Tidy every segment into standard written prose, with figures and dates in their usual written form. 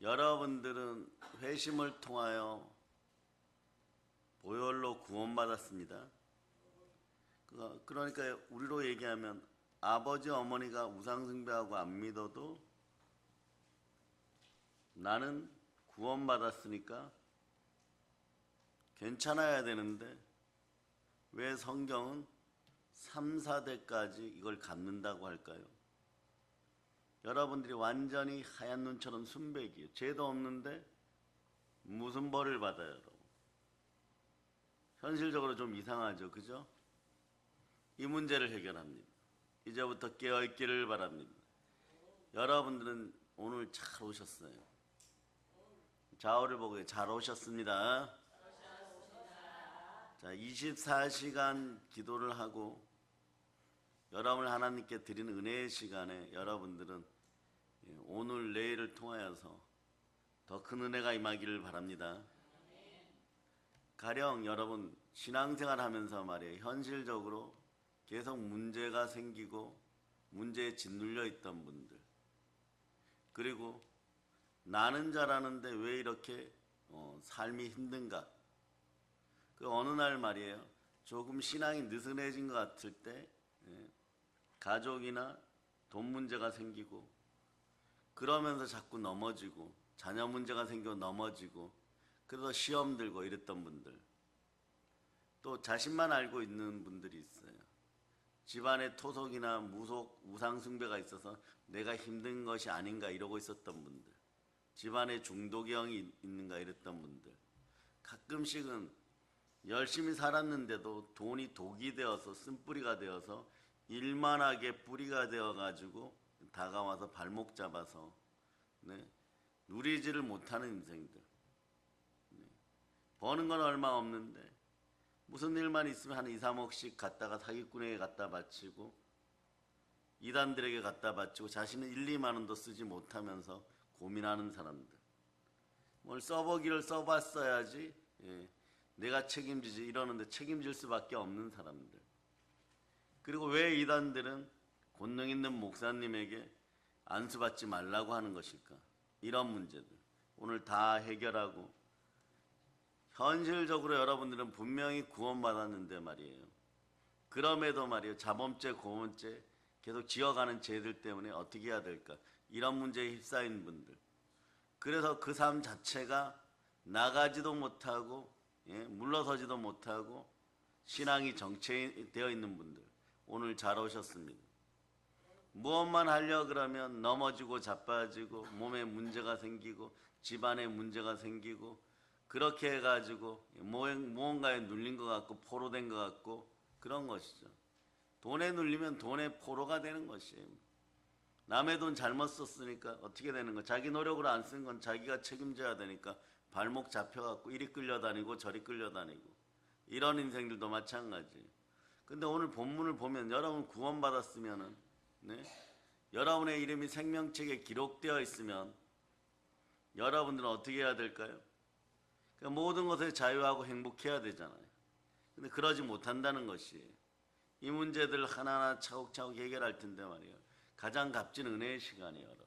여러분들은 회심을 통하여 보혈로 구원받았습니다. 그러니까 우리로 얘기하면 아버지 어머니가 우상숭배하고 안 믿어도 나는 구원받았으니까 괜찮아야 되는데 왜 성경은 3, 4대까지 이걸 갚는다고 할까요? 여러분들이 완전히 하얀 눈처럼 순백이에요. 죄도 없는데 무슨 벌을 받아요, 여러분? 현실적으로 좀 이상하죠, 그죠? 이 문제를 해결합니다. 이제부터 깨어있기를 바랍니다. 여러분들은 오늘 잘 오셨어요. 좌우를 보고 잘 오셨습니다. 자, 24시간 기도를 하고 여러분을 하나님께 드리는 은혜의 시간에 여러분들은 오늘 내일을 통하여서 더 큰 은혜가 임하기를 바랍니다. 가령 여러분 신앙생활 하면서 말이에요. 현실적으로 계속 문제가 생기고 문제에 짓눌려 있던 분들, 그리고 나는 잘하는데 왜 이렇게 삶이 힘든가, 그 어느 날 말이에요. 조금 신앙이 느슨해진 것 같을 때 가족이나 돈 문제가 생기고 그러면서 자꾸 넘어지고 자녀 문제가 생겨 넘어지고 그래서 시험 들고 이랬던 분들, 또 자신만 알고 있는 분들이 있어요. 집안에 토속이나 무속, 우상숭배가 있어서 내가 힘든 것이 아닌가 이러고 있었던 분들, 집안에 중독형이 있는가 이랬던 분들, 가끔씩은 열심히 살았는데도 돈이 독이 되어서 쓴뿌리가 되어서 일만하게 뿌리가 되어가지고 다가와서 발목 잡아서 누리지를 못하는 인생들. 버는 건 얼마 없는데 무슨 일만 있으면 한 2, 3억씩 갖다가 사기꾼에게 갖다 바치고 이단들에게 갖다 바치고 자신은 1, 2만 원도 쓰지 못하면서 고민하는 사람들. 뭘 써보기를 써봤어야지 내가 책임지지 이러는데 책임질 수밖에 없는 사람들. 그리고 왜 이단들은 권능 있는 목사님에게 안수받지 말라고 하는 것일까? 이런 문제들 오늘 다 해결하고, 현실적으로 여러분들은 분명히 구원받았는데 말이에요. 그럼에도 말이에요. 자범죄, 고범죄 계속 지어가는 죄들 때문에 어떻게 해야 될까? 이런 문제에 휩싸인 분들. 그래서 그 삶 자체가 나가지도 못하고 물러서지도 못하고 신앙이 정체되어 있는 분들, 오늘 잘 오셨습니다. 무엇만 하려 그러면 넘어지고 자빠지고 몸에 문제가 생기고 집안에 문제가 생기고 그렇게 해가지고 무언가에 눌린 것 같고 포로된 것 같고 그런 것이죠. 돈에 눌리면 돈에 포로가 되는 것이에요. 남의 돈 잘못 썼으니까 어떻게 되는 거? 자기 노력으로 안 쓴 건 자기가 책임져야 되니까 발목 잡혀갖고 이리 끌려다니고 저리 끌려다니고 이런 인생들도 마찬가지예요. 근데 오늘 본문을 보면 여러분 구원받았으면은 여러분의 이름이 생명책에 기록되어 있으면 여러분들은 어떻게 해야 될까요? 그러니까 모든 것에 자유하고 행복해야 되잖아요. 근데 그러지 못한다는 것이에요. 이 문제들 하나하나 차곡차곡 해결할 텐데 말이에요. 가장 값진 은혜의 시간이에요, 여러분.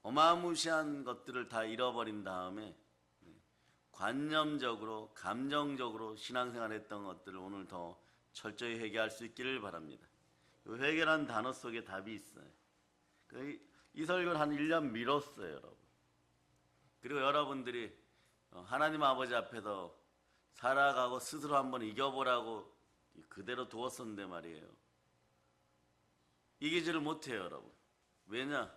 어마무시한 것들을 다 잃어버린 다음에 관념적으로 감정적으로 신앙생활 했던 것들을 오늘 더 철저히 회개할 수 있기를 바랍니다. 회개라는 단어 속에 답이 있어요. 이 설교를 한 1년 미뤘어요, 여러분. 그리고 여러분들이 하나님 아버지 앞에서 살아가고 스스로 한번 이겨보라고 그대로 두었었는데 말이에요. 이기지를 못해요, 여러분. 왜냐?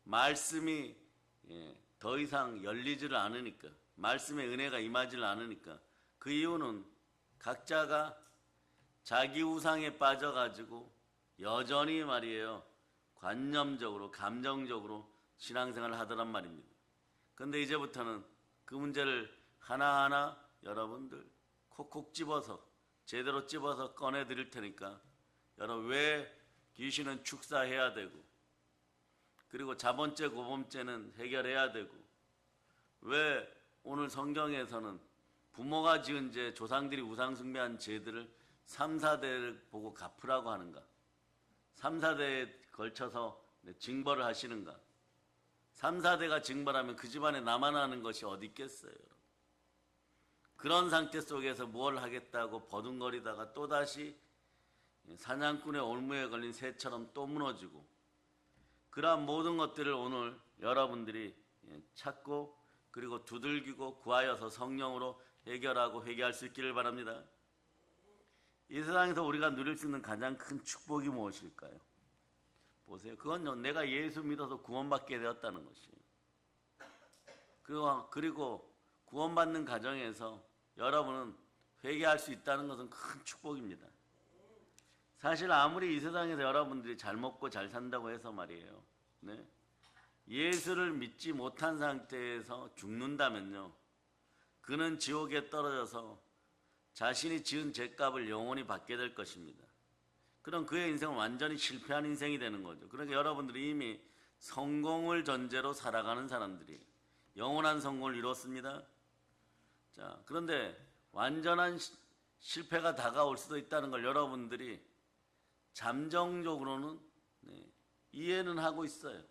말씀이 더 이상 열리지를 않으니까, 말씀의 은혜가 임하지를 않으니까. 그 이유는 각자가 자기 우상에 빠져가지고 여전히 말이에요. 관념적으로 감정적으로 신앙생활을 하더란 말입니다. 근데 이제부터는 그 문제를 하나하나 여러분들 콕콕 집어서 제대로 집어서 꺼내 드릴 테니까 여러분 왜 귀신은 축사해야 되고 그리고 자범죄 고범죄는 해결해야 되고 왜 오늘 성경에서는 부모가 지은 죄, 조상들이 우상숭배한 죄들을 3, 4대를 보고 갚으라고 하는가? 3, 4대에 걸쳐서 징벌을 하시는가? 3, 4대가 징벌하면 그 집안에 나만 하는 것이 어디 있겠어요? 그런 상태 속에서 뭘 하겠다고 버둥거리다가 또다시 사냥꾼의 올무에 걸린 새처럼 또 무너지고, 그러한 모든 것들을 오늘 여러분들이 찾고 그리고 두들기고 구하여서 성령으로 해결하고 회개할 수 있기를 바랍니다. 이 세상에서 우리가 누릴 수 있는 가장 큰 축복이 무엇일까요? 보세요. 그건 내가 예수 믿어서 구원받게 되었다는 것이에요. 그리고 구원받는 과정에서 여러분은 회개할 수 있다는 것은 큰 축복입니다. 사실 아무리 이 세상에서 여러분들이 잘 먹고 잘 산다고 해서 말이에요. 네? 예수를 믿지 못한 상태에서 죽는다면요, 그는 지옥에 떨어져서 자신이 지은 죄값을 영원히 받게 될 것입니다. 그럼 그의 인생은 완전히 실패한 인생이 되는 거죠. 그러니까 여러분들이 이미 성공을 전제로 살아가는 사람들이 영원한 성공을 이뤘습니다. 자, 그런데 완전한 실패가 다가올 수도 있다는 걸 여러분들이 잠정적으로는 이해는 하고 있어요.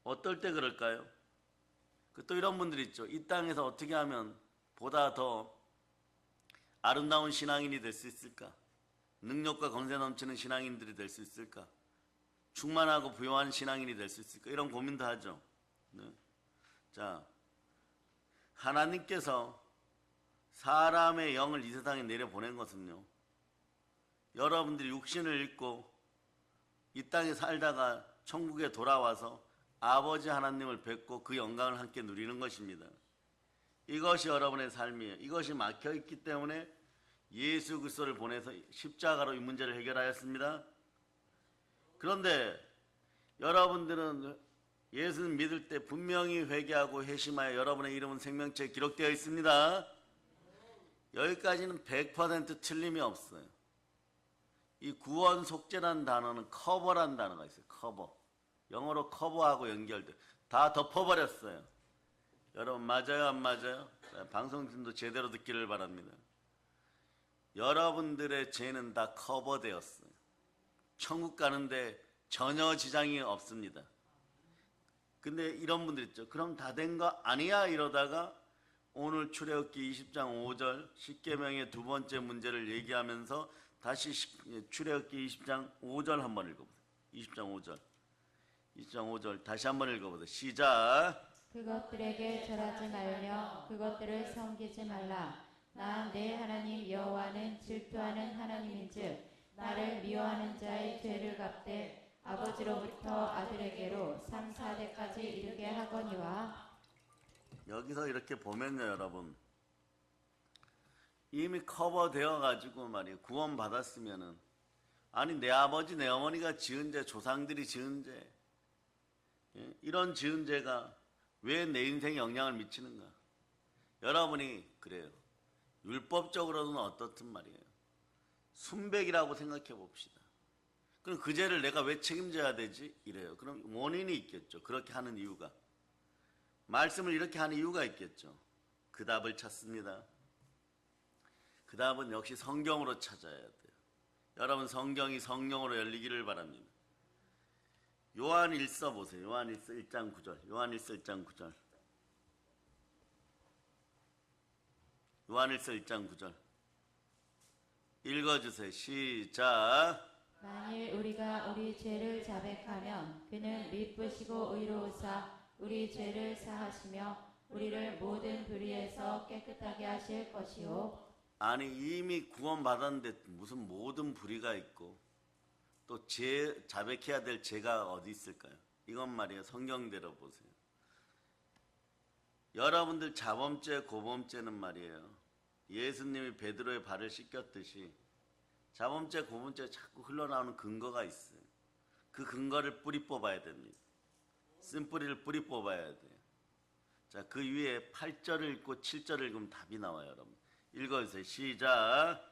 어떨 때 그럴까요? 또 이런 분들이 있죠. 이 땅에서 어떻게 하면 보다 더 아름다운 신앙인이 될 수 있을까? 능력과 권세 넘치는 신앙인들이 될 수 있을까? 충만하고 부유한 신앙인이 될 수 있을까? 이런 고민도 하죠. 네. 자, 하나님께서 사람의 영을 이 세상에 내려보낸 것은요, 여러분들이 육신을 입고 이 땅에 살다가 천국에 돌아와서 아버지 하나님을 뵙고 그 영광을 함께 누리는 것입니다. 이것이 여러분의 삶이에요. 이것이 막혀있기 때문에 예수 그리스도를 보내서 십자가로 이 문제를 해결하였습니다. 그런데 여러분들은 예수를 믿을 때 분명히 회개하고 회심하여 여러분의 이름은 생명책에 기록되어 있습니다. 여기까지는 100% 틀림이 없어요. 이 구원 속죄라는 단어는 커버라는 단어가 있어요. 커버. 영어로 커버하고 연결돼. 다 덮어버렸어요. 여러분 맞아요, 안 맞아요? 방송팀도 제대로 듣기를 바랍니다. 여러분들의 죄는 다 커버되었어요. 천국 가는데 전혀 지장이 없습니다. 근데 이런 분들 있죠. 그럼 다 된 거 아니야? 이러다가 오늘 출애굽기 20장 5절 십계명의 두 번째 문제를 얘기하면서 다시 출애굽기 20장 5절 한번 읽어보세요. 20장 5절. 20장 5절 다시 한번 읽어보세요. 시작. 그것들에게 절하지 말며 그것들을 섬기지 말라. 나 내 하나님 여호와는 질투하는 하나님인즉 나를 미워하는 자의 죄를 갚되 아버지로부터 아들에게로 3, 4대까지 이르게 하거니와. 여기서 이렇게 보면요, 여러분, 이미 커버되어 가지고 말이에요. 구원 받았으면은, 아니 내 아버지 내 어머니가 지은 죄, 조상들이 지은 죄, 이런 지은 죄가 왜 내 인생에 영향을 미치는가? 여러분이 그래요. 율법적으로는 어떻든 말이에요. 순백이라고 생각해 봅시다. 그럼 그 죄를 내가 왜 책임져야 되지? 이래요. 그럼 원인이 있겠죠. 그렇게 하는 이유가. 말씀을 이렇게 하는 이유가 있겠죠. 그 답을 찾습니다. 그 답은 역시 성경으로 찾아야 돼요. 여러분 성경이 성령으로 열리기를 바랍니다. 요한일서 보세요. 요한일서 1장 9절. 요한일서 1장 9절. 요한일서 1장 9절. 읽어주세요. 시작. 만일 우리가 우리 죄를 자백하면 그는 미쁘시고 의로우사 우리 죄를 사하시며 우리를 모든 불의에서 깨끗하게 하실 것이요. 아니 이미 구원받았는데 무슨 모든 불의가 있고 또 자백해야 될 죄가 어디 있을까요? 이건 말이에요. 성경대로 보세요. 여러분들 자범죄, 고범죄는 말이에요. 예수님이 베드로의 발을 씻겼듯이 자범죄, 고범죄가 자꾸 흘러나오는 근거가 있어요. 그 근거를 뿌리 뽑아야 됩니다. 쓴뿌리를 뿌리 뽑아야 돼요. 자, 그 위에 8절을 읽고 7절을 읽으면 답이 나와요, 여러분. 읽어주세요. 시작.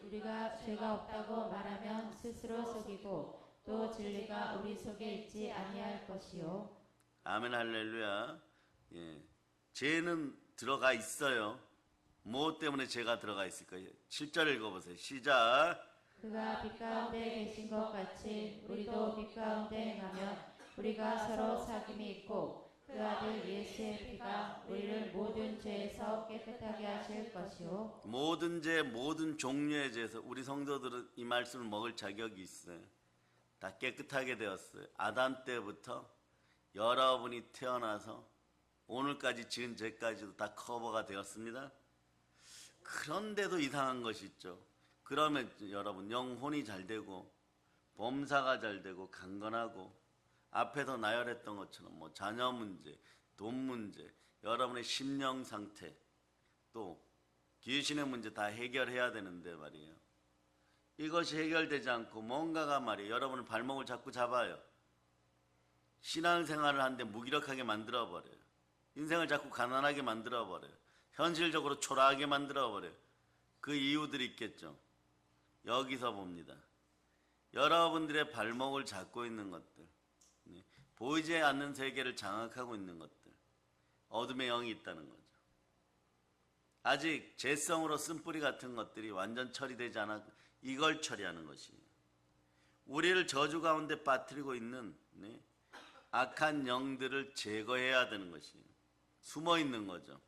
우리가 죄가 없다고 말하면 스스로 속이고 또 진리가 우리 속에 있지 아니할 것이요. 아멘 할렐루야. 예. 죄는 들어가 있어요. 무엇 때문에 죄가 들어가 있을까요? 7절 읽어보세요. 시작. 그가 빛 가운데 계신 것 같이 우리도 빛 가운데 행하면 우리가 서로 사귐이 있고 그 아들 예수의 피가 우리를 모든 죄에서 깨끗하게 하실 것이요 모든 죄, 모든 종류의 죄에서 우리 성도들은 이 말씀을 먹을 자격이 있어요. 다 깨끗하게 되었어요. 아담 때부터 여러분이 태어나서 오늘까지 지은 죄까지도 다 커버가 되었습니다. 그런데도 이상한 것이 있죠. 그러면 여러분 영혼이 잘 되고 범사가 잘 되고 강건하고 앞에서 나열했던 것처럼 뭐 자녀 문제, 돈 문제, 여러분의 심령 상태, 또 귀신의 문제 다 해결해야 되는데 말이에요. 이것이 해결되지 않고 뭔가가 말이에요. 여러분의 발목을 자꾸 잡아요. 신앙생활을 하는데 무기력하게 만들어버려요. 인생을 자꾸 가난하게 만들어버려요. 현실적으로 초라하게 만들어버려요. 그 이유들이 있겠죠. 여기서 봅니다. 여러분들의 발목을 잡고 있는 것들, 보이지 않는 세계를 장악하고 있는 것들, 어둠의 영이 있다는 거죠. 아직 죄성으로 쓴뿌리 같은 것들이 완전 처리되지 않았고 이걸 처리하는 것이에요. 우리를 저주 가운데 빠뜨리고 있는 악한 영들을 제거해야 되는 것이에요. 숨어 있는 거죠.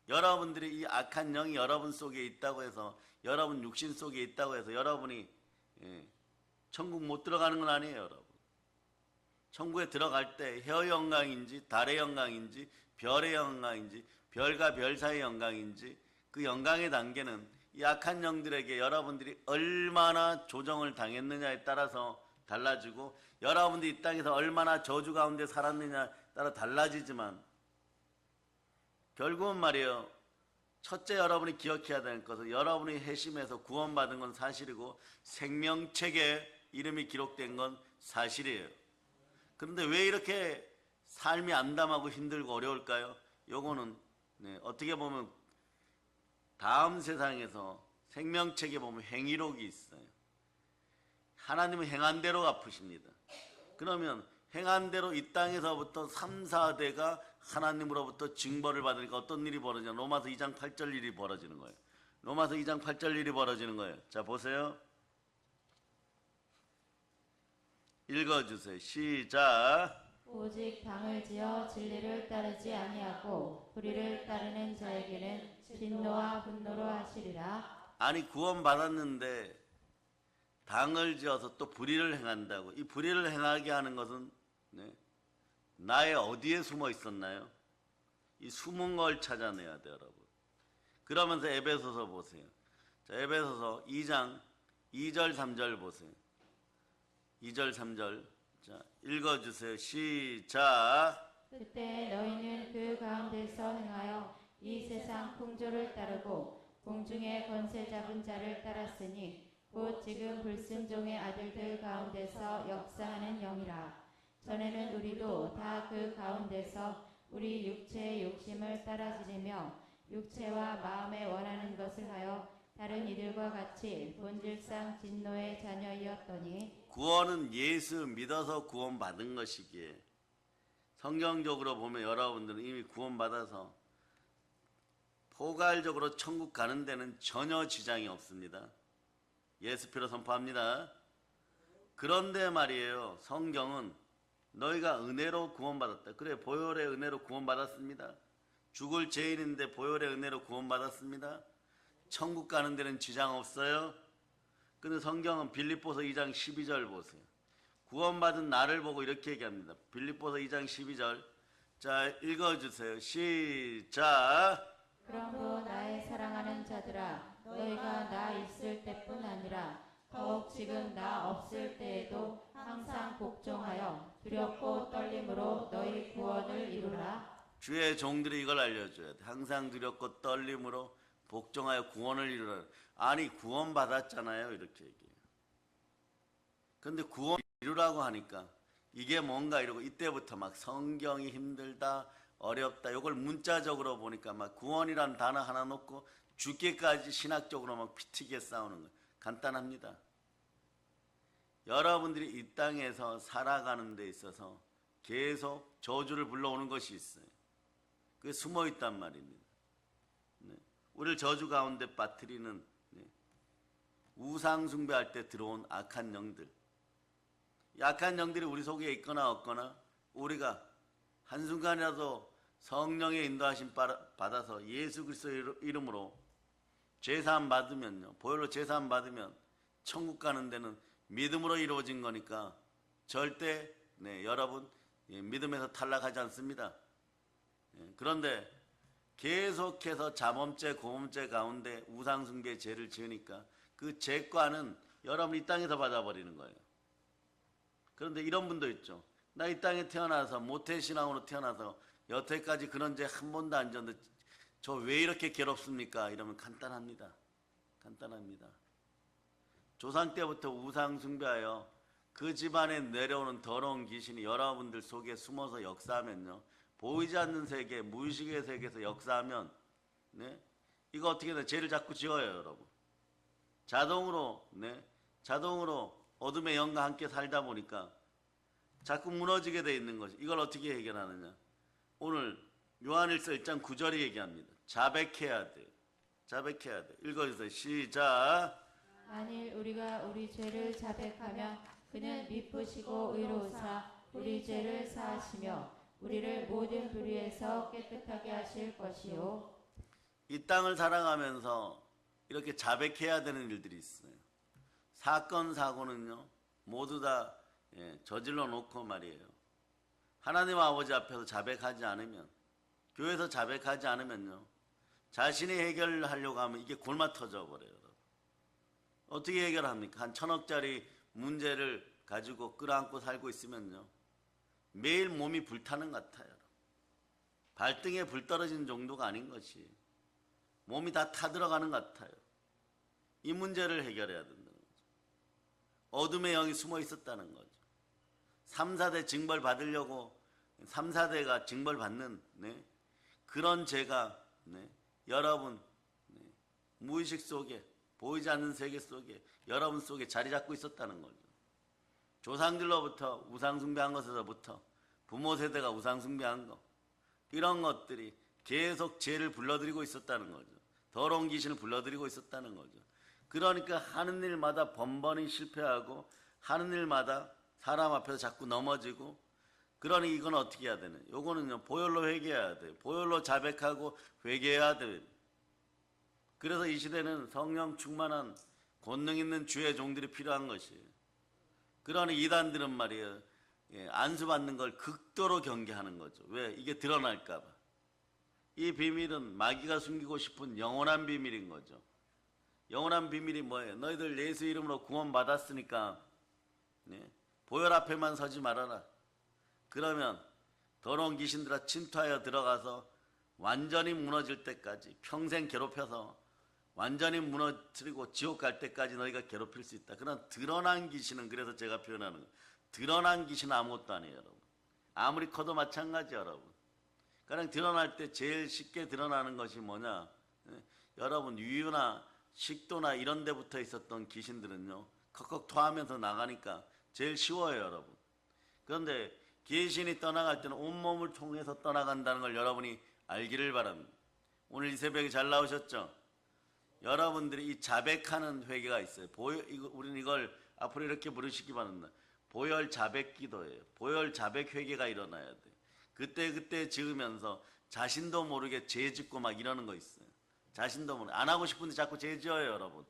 여러분들이 이 악한 영이 여러분 속에 있다고 해서, 여러분 육신 속에 있다고 해서 여러분이 천국 못 들어가는 건 아니에요. 여러분 천국에 들어갈 때 혀의 영광인지 달의 영광인지 별의 영광인지 별과 별 사이의 영광인지 그 영광의 단계는 이 악한 영들에게 여러분들이 얼마나 조정을 당했느냐에 따라서 달라지고, 여러분들이 이 땅에서 얼마나 저주 가운데 살았느냐에 따라 달라지지만, 결국은 말이에요. 첫째 여러분이 기억해야 되는 것은 여러분이 회심해서 구원받은 건 사실이고 생명책에 이름이 기록된 건 사실이에요. 그런데 왜 이렇게 삶이 암담하고 힘들고 어려울까요? 요거는 어떻게 보면 다음 세상에서 생명책에 보면 행위록이 있어요. 하나님은 행한 대로 갚으십니다. 그러면 행한 대로 이 땅에서부터 3, 4대가 하나님으로부터 징벌을 받으니까 어떤 일이 벌어지냐? 로마서 2장 8절 일이 벌어지는 거예요. 로마서 2장 8절 일이 벌어지는 거예요. 자, 보세요. 읽어주세요. 시작. 오직 당을 지어 진리를 따르지 아니하고 불의를 따르는 자에게는 진노와 분노로 하시리라. 아니 구원받았는데 당을 지어서 또 불의를 행한다고. 이 불의를 행하게 하는 것은 나의 어디에 숨어 있었나요? 이 숨은 걸 찾아내야 돼요, 여러분. 그러면서 에베소서 보세요. 자, 에베소서 2장 2절 3절 보세요. 2절 3절 자, 읽어주세요. 시작. 그때 너희는 그 가운데서 행하여 이 세상 풍조를 따르고 공중의 권세 잡은 자를 따랐으니 곧 지금 불순종의 아들들 가운데서 역사하는 영이라. 전에는 우리도 다 그 가운데서 우리 육체의 욕심을 따라지르며 육체와 마음에 원하는 것을 하여 다른 이들과 같이 본질상 진노의 자녀이었더니. 구원은 예수 믿어서 구원받은 것이기에, 성경적으로 보면 여러분들은 이미 구원받아서 포괄적으로 천국 가는 데는 전혀 지장이 없습니다. 예수 피로 선포합니다. 그런데 말이에요, 성경은 너희가 은혜로 구원받았다. 그래, 보혈의 은혜로 구원받았습니다. 죽을 죄인인데 보혈의 은혜로 구원받았습니다. 천국 가는 데는 지장 없어요. 근데 성경은 빌립보서 2장 12절 보세요. 구원받은 나를 보고 이렇게 얘기합니다. 빌립보서 2장 12절 자, 읽어주세요. 시작. 그러므로 나의 사랑하는 자들아, 너희가 나 있을 때뿐 아니라 더욱 지금 나 없을 때에도 항상 복종하여 두렵고 떨림으로 너희 구원을 이루라. 주의 종들이 이걸 알려줘야 돼. 항상 두렵고 떨림으로 복종하여 구원을 이루라. 아니 구원 받았잖아요, 이렇게 얘기해요. 근데 구원 이루라고 하니까 이게 뭔가 이러고, 이때부터 막 성경이 힘들다, 어렵다, 이걸 문자적으로 보니까 막 구원이란 단어 하나 놓고 죽기까지 신학적으로 막 피튀게 싸우는 거예요. 간단합니다. 여러분들이 이 땅에서 살아가는 데 있어서 계속 저주를 불러오는 것이 있어요. 그게 숨어 있단 말입니다. 우리를 저주 가운데 빠뜨리는 우상 숭배할 때 들어온 악한 영들. 이 악한 영들이 우리 속에 있거나 없거나 우리가 한순간이라도 성령의 인도하심 받아서 예수 그리스도 이름으로 제사함 받으면요, 보혈로 제사함 받으면 천국 가는 데는 믿음으로 이루어진 거니까 절대 여러분 믿음에서 탈락하지 않습니다. 그런데 계속해서 자범죄, 고범죄 가운데 우상숭배 죄를 지으니까 그 죄과는 여러분 이 땅에서 받아버리는 거예요. 그런데 이런 분도 있죠. 나 이 땅에 태어나서 모태신앙으로 태어나서 여태까지 그런 죄 한 번도 안 졌는데 저 왜 이렇게 괴롭습니까? 이러면 간단합니다. 간단합니다. 조상 때부터 우상 숭배하여 그 집안에 내려오는 더러운 귀신이 여러분들 속에 숨어서 역사하면요, 보이지 않는 세계, 무의식의 세계에서 역사하면 이거 어떻게 돼? 죄를 자꾸 지어요, 여러분. 자동으로 어둠의 영과 함께 살다 보니까 자꾸 무너지게 돼 있는 것이. 이걸 어떻게 해결하느냐? 오늘 요한일서 1장 9절이 얘기합니다. 자백해야 돼. 자백해야 돼. 읽어주세요. 시작. 만일 우리가 우리 죄를 자백하면 그는 미쁘시고 의로우사 우리 죄를 사하시며 우리를 모든 불의에서 깨끗하게 하실 것이요. 이 땅을 살아가면서 이렇게 자백해야 되는 일들이 있어요. 사건 사고는요 모두 다 저질러 놓고 말이에요. 하나님 아버지 앞에서 자백하지 않으면, 교회에서 자백하지 않으면요, 자신이 해결하려고 하면 이게 골마 터져 버려요. 어떻게 해결합니까? 한 1,000억짜리 문제를 가지고 끌어안고 살고 있으면요, 매일 몸이 불타는 것 같아요. 발등에 불 떨어지는 정도가 아닌 것이 몸이 다 타들어가는 것 같아요. 이 문제를 해결해야 된다는 거죠. 어둠의 영이 숨어 있었다는 거죠. 3, 4대 징벌 받으려고 3, 4대가 징벌 받는 그런 죄가 여러분 무의식 속에, 보이지 않는 세계 속에, 여러분 속에 자리 잡고 있었다는 거죠. 조상들로부터 우상숭배한 것에서부터 부모 세대가 우상숭배한 것, 이런 것들이 계속 죄를 불러들이고 있었다는 거죠. 더러운 귀신을 불러들이고 있었다는 거죠. 그러니까 하는 일마다 번번이 실패하고 하는 일마다 사람 앞에서 자꾸 넘어지고, 그러니 이건 어떻게 해야 되냐? 요거는요 보혈로 회개해야 돼요. 보혈로 자백하고 회개해야 돼요. 그래서 이 시대는 성령 충만한 권능 있는 주의 종들이 필요한 것이에요. 그러니 이단들은 말이에요, 안수받는 걸 극도로 경계하는 거죠. 왜? 이게 드러날까 봐. 이 비밀은 마귀가 숨기고 싶은 영원한 비밀인 거죠. 영원한 비밀이 뭐예요? 너희들 예수 이름으로 구원 받았으니까 보혈 앞에만 서지 말아라. 그러면 더러운 귀신들아 침투하여 들어가서 완전히 무너질 때까지, 평생 괴롭혀서 완전히 무너뜨리고 지옥 갈 때까지 너희가 괴롭힐 수 있다. 그러나 드러난 귀신은, 그래서 제가 표현하는 거예요, 드러난 귀신은 아무것도 아니에요, 여러분. 아무리 커도 마찬가지, 여러분. 그냥 드러날 때 제일 쉽게 드러나는 것이 뭐냐? 여러분, 유유나 식도나 이런 데 붙어 있었던 귀신들은요 컥컥 토하면서 나가니까 제일 쉬워요, 여러분. 그런데 귀신이 떠나갈 때는 온몸을 통해서 떠나간다는 걸 여러분이 알기를 바랍니다. 오늘 이 새벽에 잘 나오셨죠? 여러분들이 이 자백하는 회개가 있어요. 우리는 이걸 앞으로 이렇게 부르시기 바랍니다. 보혈 자백 기도예요. 보혈 자백 회개가 일어나야 돼. 그때 지으면서 자신도 모르게 죄 짓고 막 이러는 거 있어요. 자신도 모르게 안 하고 싶은데 자꾸 죄 지어요, 여러분.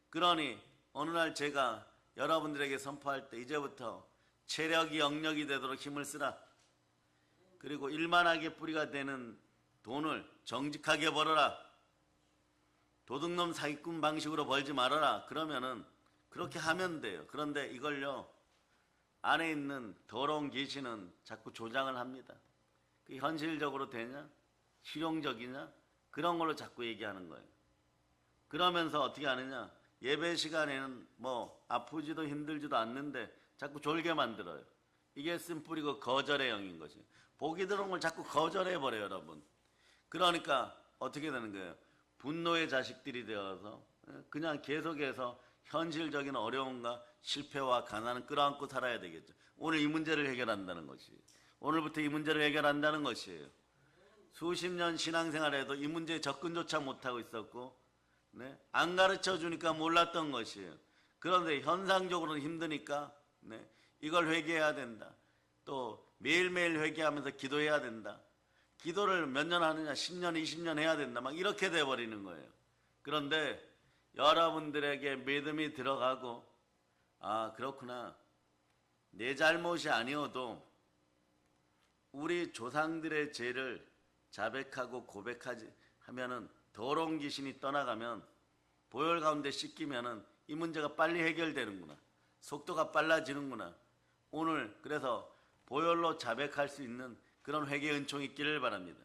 그러니 어느 날 제가 여러분들에게 선포할 때 이제부터 체력이 영력이 되도록 힘을 쓰라. 그리고 일만하게 뿌리가 되는 돈을 정직하게 벌어라. 도둑놈 사기꾼 방식으로 벌지 말아라. 그러면은 그렇게 하면 돼요. 그런데 이걸요 안에 있는 더러운 귀신은 자꾸 조장을 합니다. 그게 현실적으로 되냐? 실용적이냐? 그런 걸로 자꾸 얘기하는 거예요. 그러면서 어떻게 하느냐? 예배 시간에는 뭐 아프지도 힘들지도 않는데 자꾸 졸게 만들어요. 이게 쓴뿌리고 거절의 영인 것이. 복이 들어온 걸 자꾸 거절해버려요, 여러분. 그러니까 어떻게 되는 거예요? 분노의 자식들이 되어서 그냥 계속해서 현실적인 어려움과 실패와 가난을 끌어안고 살아야 되겠죠. 오늘 이 문제를 해결한다는 것이에요. 오늘부터 이 문제를 해결한다는 것이에요. 수십 년 신앙생활에도 이 문제에 접근조차 못하고 있었고 네? 안 가르쳐 주니까 몰랐던 것이에요. 그런데 현상적으로는 힘드니까 네? 이걸 회개해야 된다. 또 매일매일 회개하면서 기도해야 된다. 기도를 몇 년 하느냐, 10년, 20년 해야 된다. 막 이렇게 돼버리는 거예요. 그런데 여러분들에게 믿음이 들어가고, 아, 그렇구나. 내 잘못이 아니어도 우리 조상들의 죄를 자백하고 고백하지 하면은 더러운 귀신이 떠나가면 보혈 가운데 씻기면은 이 문제가 빨리 해결되는구나. 속도가 빨라지는구나. 오늘 그래서 보혈로 자백할 수 있는 그런 회개 은총이 있기를 바랍니다.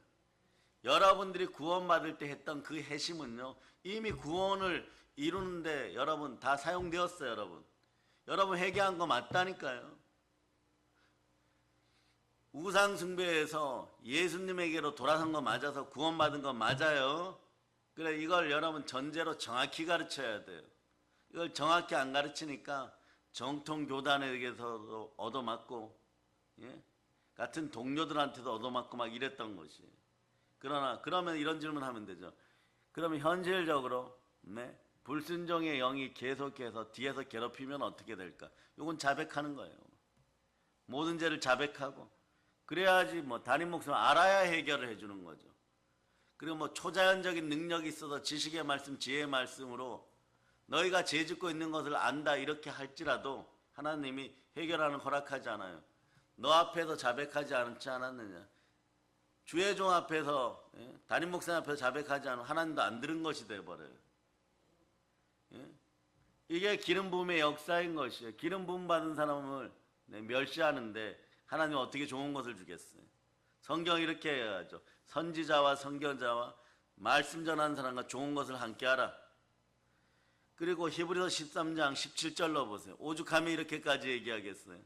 여러분들이 구원받을 때 했던 그 회심은요, 이미 구원을 이루는데 여러분 다 사용되었어요. 여러분 회개한 거 맞다니까요. 우상숭배에서 예수님에게로 돌아선 거 맞아서 구원받은 거 맞아요. 그래, 이걸 여러분 전제로 정확히 가르쳐야 돼요. 이걸 정확히 안 가르치니까 정통교단에게서도 얻어맞고, 예? 같은 동료들한테도 얻어맞고 막 이랬던 것이에요. 그러면 이런 질문하면 되죠. 그러면 현실적으로 네? 불순종의 영이 계속해서 뒤에서 괴롭히면 어떻게 될까? 이건 자백하는 거예요. 모든 죄를 자백하고, 그래야지 뭐 담임 목사는 알아야 해결을 해주는 거죠. 그리고 뭐 초자연적인 능력이 있어서 지식의 말씀, 지혜의 말씀으로 너희가 죄 짓고 있는 것을 안다 이렇게 할지라도 하나님이 해결하는 허락하지 않아요. 너 앞에서 자백하지 않지 않았느냐? 주의 종 앞에서, 담임 목사 앞에서 자백하지 않으면 하나님도 안 들은 것이 돼버려요. 이게 기름 부음의 역사인 것이에요. 기름 부음 받은 사람을 멸시하는데 하나님 어떻게 좋은 것을 주겠어요? 성경 이렇게 해야죠. 선지자와 선교자와 말씀 전하는 사람과 좋은 것을 함께 하라. 그리고 히브리서 13장 17절로 보세요. 오죽하면 이렇게까지 얘기하겠어요.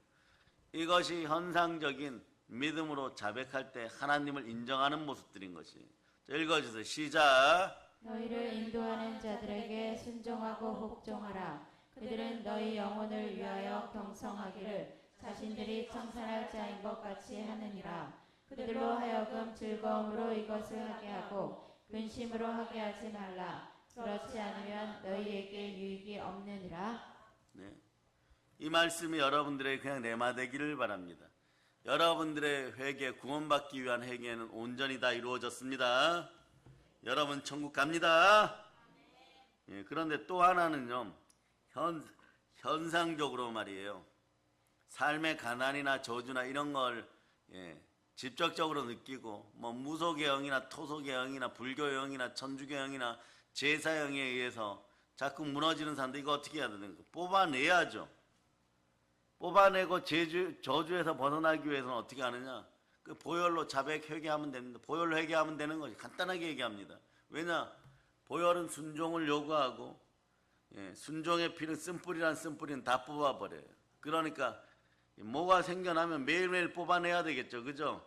이것이 현상적인 믿음으로 자백할 때 하나님을 인정하는 모습들인 것이. 읽어주세요. 시작. 너희를 인도하는 자들에게 순종하고 복종하라. 그들은 너희 영혼을 위하여 경성하기를 자신들이 청산할 자인 것 같이 하느니라. 그들로 하여금 즐거움으로 이것을 하게 하고 근심으로 하게 하지 말라. 그렇지 않으면 너희에게 유익이 없느니라. 네. 이 말씀이 여러분들의 그냥 내마되기를 바랍니다. 여러분들의 회개, 구원받기 위한 회개는 온전히 다 이루어졌습니다. 여러분 천국 갑니다. 예, 그런데 또 하나는요, 현상적으로 말이에요. 삶의 가난이나 저주나 이런 걸 직접적으로 느끼고 뭐 무속의 영이나 토속의 영이나 불교의 영이나 천주교의 영이나 제사의 영에 의해서 자꾸 무너지는 사람들, 이거 어떻게 해야 되는 거예요? 뽑아내야죠. 뽑아내고 저주에서 벗어나기 위해서는 어떻게 하느냐? 그 보혈로 자백 회개하면 됩니다. 보혈로 회개하면 되는 거지. 간단하게 얘기합니다. 왜냐? 보혈은 순종을 요구하고, 순종의 피는 쓴뿌리는 다 뽑아버려요. 그러니까 뭐가 생겨나면 매일매일 뽑아내야 되겠죠. 그죠?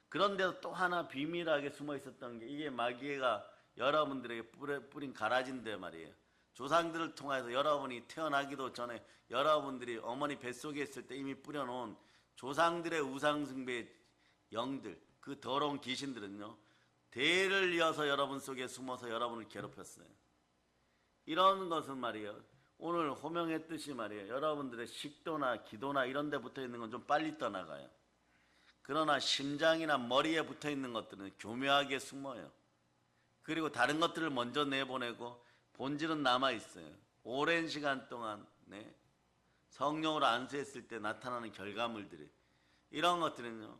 그런데도 또 하나 비밀하게 숨어 있었던 게, 이게 마귀가 여러분들에게 뿌린 가라지인데 말이에요. 조상들을 통해서 여러분이 태어나기도 전에 여러분들이 어머니 뱃속에 있을 때 이미 뿌려놓은 조상들의 우상숭배의 영들, 그 더러운 귀신들은요, 대를 이어서 여러분 속에 숨어서 여러분을 괴롭혔어요. 이런 것은 말이에요, 오늘 호명했듯이 말이에요, 여러분들의 식도나 기도나 이런 데 붙어 있는 건 좀 빨리 떠나가요. 그러나 심장이나 머리에 붙어 있는 것들은 교묘하게 숨어요. 그리고 다른 것들을 먼저 내보내고 본질은 남아있어요. 오랜 시간 동안 성령으로 안수했을 때 나타나는 결과물들이, 이런 것들은요,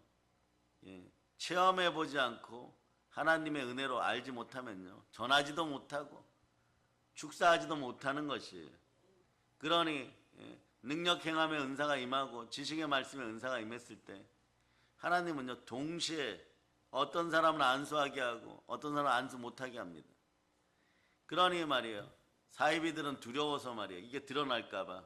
체험해보지 않고 하나님의 은혜로 알지 못하면요, 전하지도 못하고 축사하지도 못하는 것이에요. 그러니 능력 행함의 은사가 임하고 지식의 말씀의 은사가 임했을 때 하나님은요, 동시에 어떤 사람은 안수하게 하고 어떤 사람은 안수 못하게 합니다. 그러니 말이에요, 사이비들은 두려워서 말이에요, 이게 드러날까봐,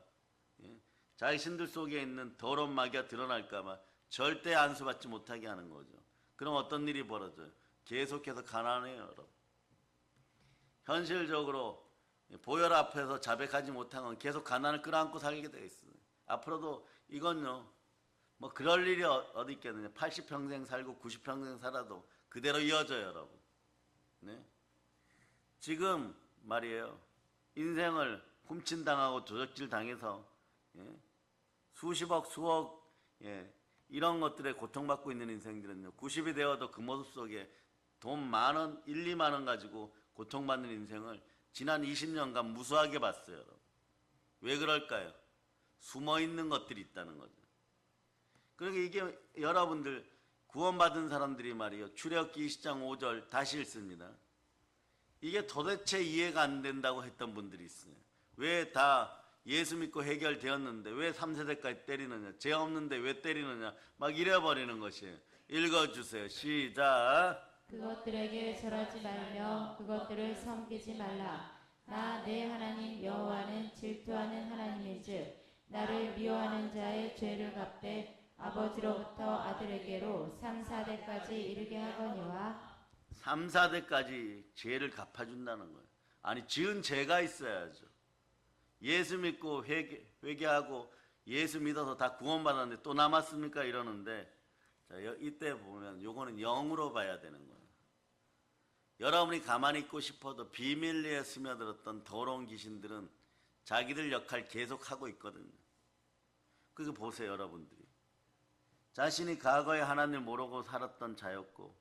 자신들 속에 있는 더러운 마귀가 드러날까봐 절대 안수받지 못하게 하는 거죠. 그럼 어떤 일이 벌어져요? 계속해서 가난해요, 여러분. 현실적으로 보혈 앞에서 자백하지 못한 건 계속 가난을 끌어안고 살게 돼 있어요. 앞으로도 이건요, 뭐 그럴 일이 어디 있겠느냐. 80평생 살고 90평생 살아도 그대로 이어져요, 여러분. 네? 지금 말이에요. 인생을 훔친당하고 도적질 당해서 수십억 수억 이런 것들에 고통받고 있는 인생들은요. 90이 되어도 그 모습 속에 돈 만원, 1, 2만 원 가지고 고통받는 인생을 지난 20년간 무수하게 봤어요. 여러분. 왜 그럴까요? 숨어있는 것들이 있다는 거죠. 그러니까 이게 여러분들 구원받은 사람들이 말이에요. 출애굽기 20장 5절 다시 읽습니다. 이게 도대체 이해가 안 된다고 했던 분들이 있어요. 왜 다 예수 믿고 해결되었는데 왜 3세대까지 때리느냐, 죄 없는데 왜 때리느냐 막 이래버리는 것이에요. 읽어주세요. 시작. 그것들에게 절하지 말며 그것들을 섬기지 말라. 나 내 하나님 여호와는 질투하는 하나님인즉 나를 미워하는 자의 죄를 갚되 아버지로부터 아들에게로 3, 4대까지 이르게 하거니와 3, 4대까지 죄를 갚아준다는 거예요. 아니 지은 죄가 있어야죠. 예수 믿고 회개하고 예수 믿어서 다 구원받았는데 또 남았습니까? 이러는데 자, 이때 보면 요거는 영으로 봐야 되는 거예요. 여러분이 가만히 있고 싶어도 비밀리에 스며들었던 더러운 귀신들은 자기들 역할 계속 하고 있거든요. 그거 보세요, 여러분들이. 자신이 과거에 하나님을 모르고 살았던 자였고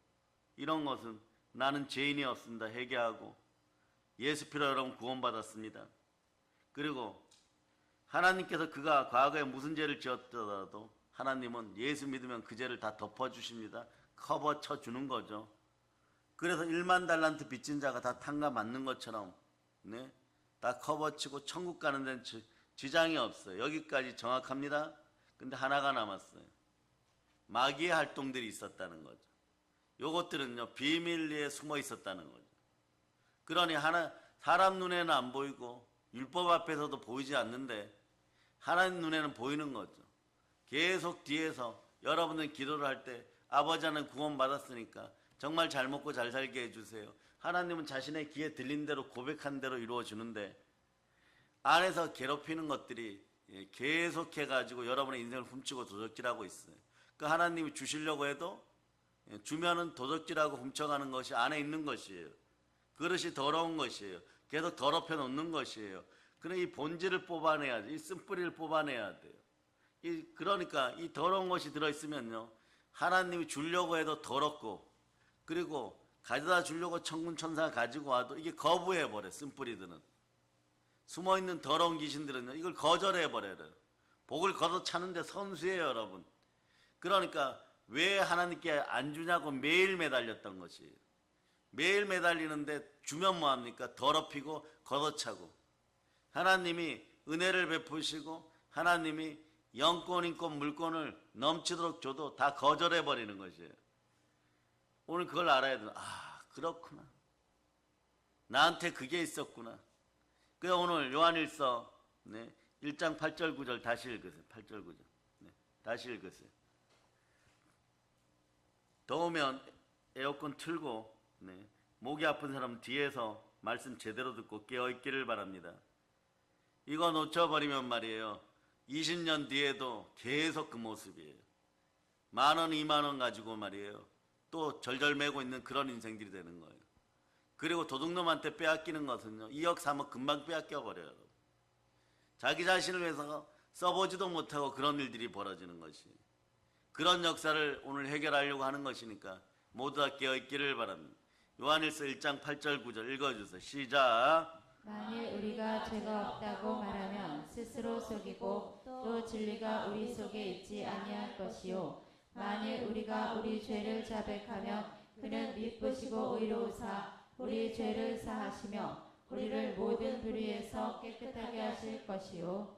이런 것은 나는 죄인이었습니다. 회개하고 예수 피로 여러분 구원받았습니다. 그리고 하나님께서 그가 과거에 무슨 죄를 지었더라도 하나님은 예수 믿으면 그 죄를 다 덮어주십니다. 커버 쳐주는 거죠. 그래서 1만 달란트 빚진 자가 다 탕감 맞는 것처럼 다 커버치고 천국 가는 데는 지장이 없어요. 여기까지 정확합니다. 근데 하나가 남았어요. 마귀의 활동들이 있었다는 거죠. 요것들은요 비밀리에 숨어 있었다는 거죠. 그러니 사람 눈에는 안 보이고 율법 앞에서도 보이지 않는데 하나님 눈에는 보이는 거죠. 계속 뒤에서 여러분들 기도를 할 때 아버지 하나님 구원 받았으니까 정말 잘 먹고 잘 살게 해주세요. 하나님은 자신의 귀에 들린 대로 고백한 대로 이루어주는데 안에서 괴롭히는 것들이 계속해가지고 여러분의 인생을 훔치고 도적질하고 있어요. 그 하나님이 주시려고 해도 주면은 도적질하고 훔쳐가는 것이 안에 있는 것이에요. 그릇이 더러운 것이에요. 계속 더럽혀 놓는 것이에요. 그러니 이 본질을 뽑아내야 돼. 이 쓴뿌리를 뽑아내야 돼요. 그러니까 이 더러운 것이 들어있으면요 하나님이 주려고 해도 더럽고 그리고 가져다 주려고 천군 천사가 가지고 와도 이게 거부해버려. 쓴뿌리들은 숨어있는 더러운 귀신들은요 이걸 거절해버려요. 복을 걷어차는데 선수예요, 여러분. 그러니까 왜 하나님께 안 주냐고 매일 매달렸던 것이에요. 매일 매달리는데 주면 뭐합니까? 더럽히고 걷어차고. 하나님이 은혜를 베푸시고 하나님이 영권인권 물권을 넘치도록 줘도 다 거절해버리는 것이에요. 오늘 그걸 알아야 돼요. 아, 그렇구나. 나한테 그게 있었구나. 그래서 오늘 요한일서 1장 8절 9절 다시 읽으세요. 8절 9절 다시 읽으세요. 더우면 에어컨 틀고 목이 아픈 사람은 뒤에서 말씀 제대로 듣고 깨어있기를 바랍니다. 이거 놓쳐버리면 말이에요 20년 뒤에도 계속 그 모습이에요. 10,000원 20,000원 가지고 말이에요 또 절절매고 있는 그런 인생들이 되는 거예요. 그리고 도둑놈한테 빼앗기는 것은요 2억 3억 금방 빼앗겨버려요. 자기 자신을 위해서 써보지도 못하고 그런 일들이 벌어지는 것이 그런 역사를 오늘 해결하려고 하는 것이니까 모두 다 깨어있기를 바랍니다. 요한일서 1장 8절 9절 읽어주세요. 시작. 만일 우리가 죄가 없다고 말하면 스스로 속이고 또 진리가 우리 속에 있지 아니할 것이요 만일 우리가 우리 죄를 자백하면 그는 미쁘시고 의로우사 우리 죄를 사하시며 우리를 모든 불의에서 깨끗하게 하실 것이요.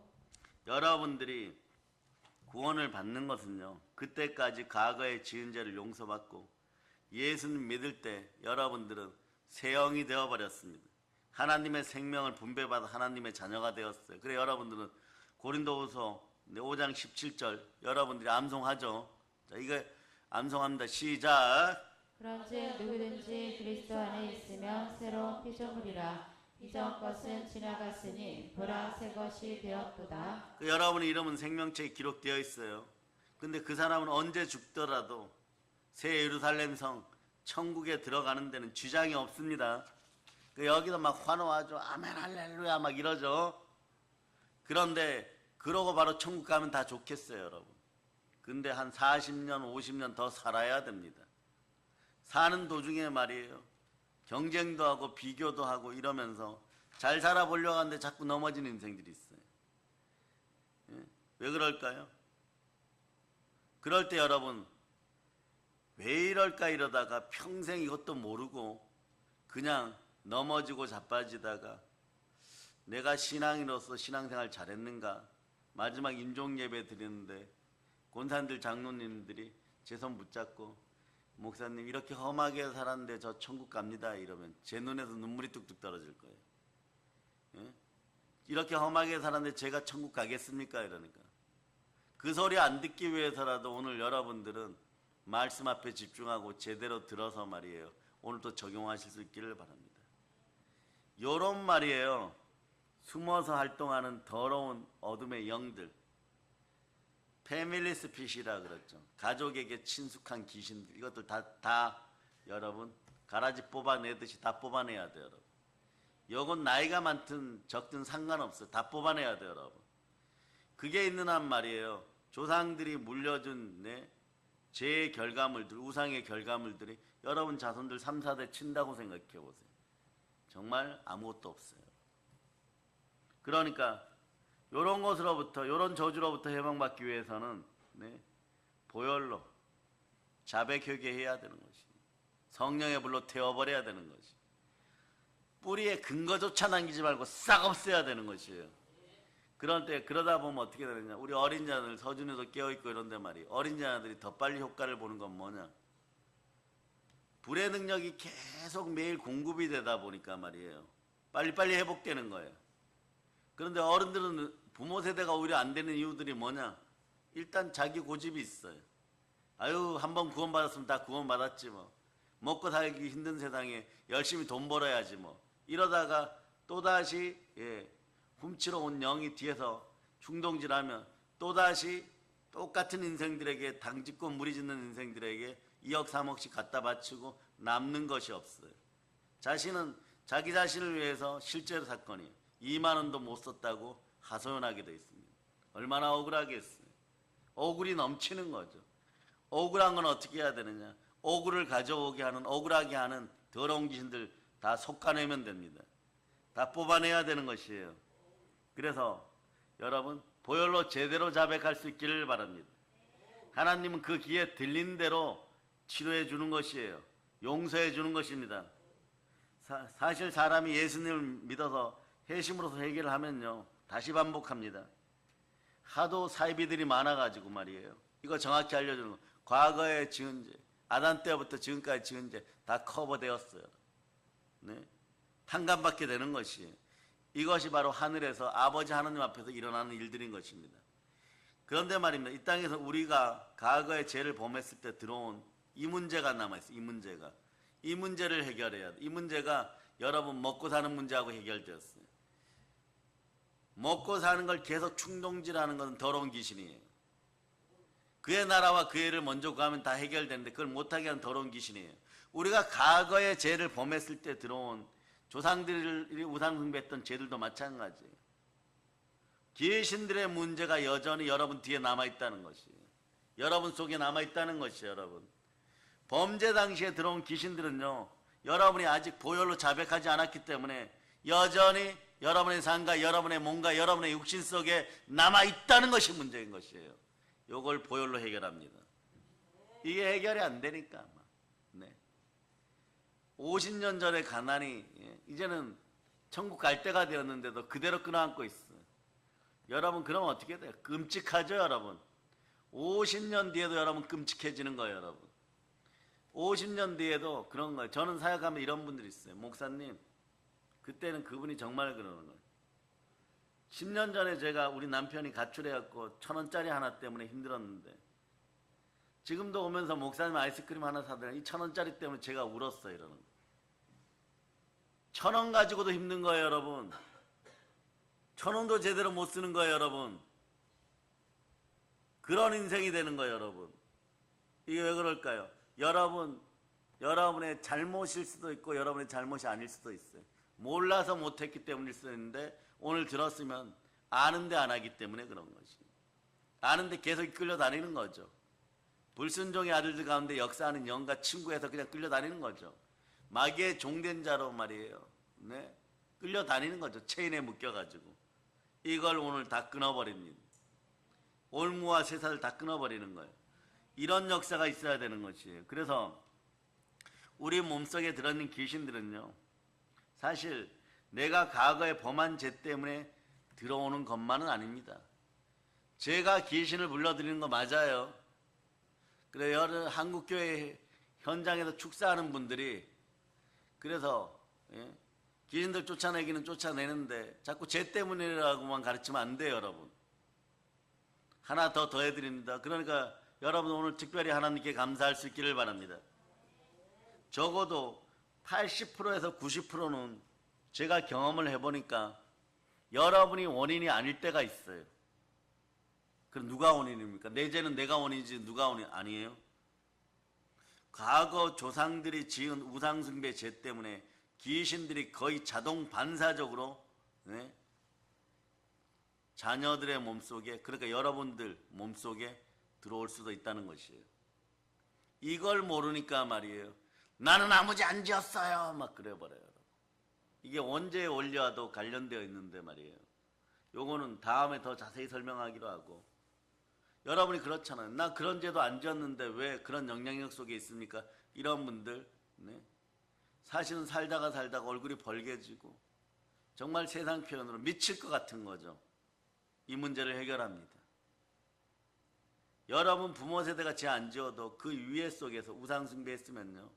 여러분들이 구원을 받는 것은요 그때까지 과거의 지은 죄를 용서받고 예수님 믿을 때 여러분들은 새 영이 되어버렸습니다. 하나님의 생명을 분배받아 하나님의 자녀가 되었어요. 그래 여러분들은 고린도후서 5장 17절 여러분들이 암송하죠. 자, 이거 암송합니다. 시작. 그런즉 누구든지 그리스도 안에 있으면 새로운 피조물이라 이전 것은 지나갔으니 보라 새 것이 되었도다. 여러분의 이름은 생명책에 기록되어 있어요. 근데 그 사람은 언제 죽더라도 새 예루살렘 성 천국에 들어가는 데는 지장이 없습니다. 여기도 막 환호하죠. 아멘 할렐루야 막 이러죠. 그런데 그러고 바로 천국 가면 다 좋겠어요, 여러분. 근데 한 40년, 50년 더 살아야 됩니다. 사는 도중에 말이에요. 경쟁도 하고 비교도 하고 이러면서 잘 살아보려고 하는데 자꾸 넘어지는 인생들이 있어요. 예? 왜 그럴까요? 그럴 때 여러분, 왜 이럴까 이러다가 평생 이것도 모르고 그냥 넘어지고 자빠지다가 내가 신앙인으로서 신앙생활 잘했는가? 마지막 인종예배 드리는데 권사님들 장로님들이 제 손 붙잡고 목사님 이렇게 험하게 살았는데 저 천국 갑니다 이러면 제 눈에서 눈물이 뚝뚝 떨어질 거예요. 예? 이렇게 험하게 살았는데 제가 천국 가겠습니까? 이러니까 그 소리 안 듣기 위해서라도 오늘 여러분들은 말씀 앞에 집중하고 제대로 들어서 말이에요. 오늘 또 적용하실 수 있기를 바랍니다. 요런 말이에요. 숨어서 활동하는 더러운 어둠의 영들, 패밀리 스피시라 그랬죠. 가족에게 친숙한 귀신들, 이것들 다 여러분 가라지 뽑아내듯이 다 뽑아내야 돼요, 여러분. 요건 나이가 많든 적든 상관없어요. 다 뽑아내야 돼요, 여러분. 그게 있는 한 말이에요. 조상들이 물려준 죄의 결과물들, 우상의 결과물들이 여러분 자손들 3, 4대 친다고 생각해 보세요. 정말 아무것도 없어요. 그러니까 요런 것으로부터, 요런 저주로부터 해방받기 위해서는 보혈로 자백회개 해야 되는 것이, 성령의 불로 태워버려야 되는 것이, 뿌리에 근거조차 남기지 말고 싹 없애야 되는 것이에요. 그러다 보면 어떻게 되느냐, 우리 어린 자들 서준에서 깨어있고 이런데 말이에요. 어린 자들이 더 빨리 효과를 보는 건 뭐냐, 불의 능력이 계속 매일 공급이 되다 보니까 말이에요. 빨리빨리 회복되는 거예요. 그런데 어른들은 부모 세대가 오히려 안 되는 이유들이 뭐냐, 일단 자기 고집이 있어요. 아유, 한번 구원받았으면 다 구원받았지 뭐, 먹고 살기 힘든 세상에 열심히 돈 벌어야지 뭐, 이러다가 또다시 훔치러 온 영이 뒤에서 충동질하면 또다시 똑같은 인생들에게, 당짓고 무리짓는 인생들에게 2억 3억씩 갖다 바치고 남는 것이 없어요. 자기 자신을 위해서 실제로 사건이 2만 원도 못 썼다고 하소연하게 돼 있습니다. 얼마나 억울하겠어요. 억울이 넘치는 거죠. 억울한 건 어떻게 해야 되느냐, 억울을 가져오게 하는, 억울하게 하는 더러운 귀신들 다 솎아내면 됩니다. 다 뽑아내야 되는 것이에요. 그래서 여러분 보혈로 제대로 자백할 수 있기를 바랍니다. 하나님은 그 귀에 들린 대로 치료해 주는 것이에요. 용서해 주는 것입니다. 사실 사람이 예수님을 믿어서 회심으로서 해결을 하면요, 다시 반복합니다. 하도 사이비들이 많아가지고 말이에요. 이거 정확히 알려주는 거. 과거에 지은 죄, 아단 때부터 지금까지 지은 죄 다 커버되었어요. 탕감받게 되는 것이에요. 이것이 바로 하늘에서 아버지 하나님 앞에서 일어나는 일들인 것입니다. 그런데 말입니다. 이 땅에서 우리가 과거의 죄를 범했을 때 들어온 이 문제가 남아있어요. 이 문제를 해결해야 돼. 이 문제가 여러분 먹고 사는 문제하고 해결되었어요. 먹고 사는 걸 계속 충동질하는 것은 더러운 귀신이에요. 그의 나라와 그의 일을 먼저 구하면 다 해결되는데 그걸 못하게 하는 더러운 귀신이에요. 우리가 과거의 죄를 범했을 때 들어온 조상들이 우상 숭배했던 죄들도 마찬가지예요. 귀신들의 문제가 여전히 여러분 뒤에 남아있다는 것이에요. 여러분 속에 남아있다는 것이에요. 여러분 범죄 당시에 들어온 귀신들은요, 여러분이 아직 보혈로 자백하지 않았기 때문에 여전히 여러분의 삶과 여러분의 몸과 여러분의 육신 속에 남아있다는 것이 문제인 것이에요. 이걸 보혈로 해결합니다. 이게 해결이 안 되니까 50년 전에 가난이 이제는 천국 갈 때가 되었는데도 그대로 끊어안고 있어요. 여러분 그러면 어떻게 돼요? 끔찍하죠 여러분. 50년 뒤에도 여러분 끔찍해지는 거예요 여러분. 50년 뒤에도 그런 거예요. 저는 사역하면 이런 분들이 있어요. 목사님, 그때는 그분이 정말 그러는 거예요. 10년 전에 제가 우리 남편이 가출해갖고 1,000원짜리 하나 때문에 힘들었는데 지금도 오면서 목사님 아이스크림 하나 사더니 이 1,000원짜리 때문에 제가 울었어요. 이러는 거예요. 1,000원 가지고도 힘든 거예요 여러분. 1,000원도 제대로 못 쓰는 거예요 여러분. 그런 인생이 되는 거예요 여러분. 이게 왜 그럴까요? 여러분의 잘못일 수도 있고 여러분의 잘못이 아닐 수도 있어요. 몰라서 못했기 때문일 수 있는데 오늘 들었으면 아는데 안 하기 때문에 그런 것이. 아는데 계속 끌려다니는 거죠. 불순종의 아들들 가운데 역사하는 영과 친구해서 그냥 끌려다니는 거죠. 마귀의 종된 자로 말이에요. 네? 끌려다니는 거죠. 체인에 묶여가지고. 이걸 오늘 다 끊어버립니다. 올무와 쇠사를 다 끊어버리는 거예요. 이런 역사가 있어야 되는 것이에요. 그래서 우리 몸속에 들어있는 귀신들은요, 사실 내가 과거에 범한 죄 때문에 들어오는 것만은 아닙니다. 제가 귀신을 불러들이는 거 맞아요. 그래, 여러 한국교회 현장에서 축사하는 분들이 그래서 귀신들 쫓아내기는 쫓아내는데 자꾸 죄 때문이라고만 가르치면 안 돼요, 여러분. 하나 더 더해드립니다. 그러니까 여러분 오늘 특별히 하나님께 감사할 수 있기를 바랍니다. 적어도 80%에서 90%는 제가 경험을 해보니까 여러분이 원인이 아닐 때가 있어요. 그럼 누가 원인입니까? 내 죄는 내가 원인이지 누가 원인 아니에요? 과거 조상들이 지은 우상숭배 죄 때문에 귀신들이 거의 자동 반사적으로 자녀들의 몸속에, 그러니까 여러분들 몸속에 들어올 수도 있다는 것이에요. 이걸 모르니까 말이에요. 나는 아무 죄 안 지었어요. 막 그래버려요. 이게 원죄의 원리와도 관련되어 있는데 말이에요. 요거는 다음에 더 자세히 설명하기로 하고. 여러분이 그렇잖아요. 나 그런 죄도 안 지었는데 왜 그런 영향력 속에 있습니까? 이런 분들, 사실은 살다가 얼굴이 벌개지고 정말 세상 표현으로 미칠 것 같은 거죠. 이 문제를 해결합니다. 여러분 부모 세대가 죄 안 지어도 그 위에 속에서 우상숭배했으면요,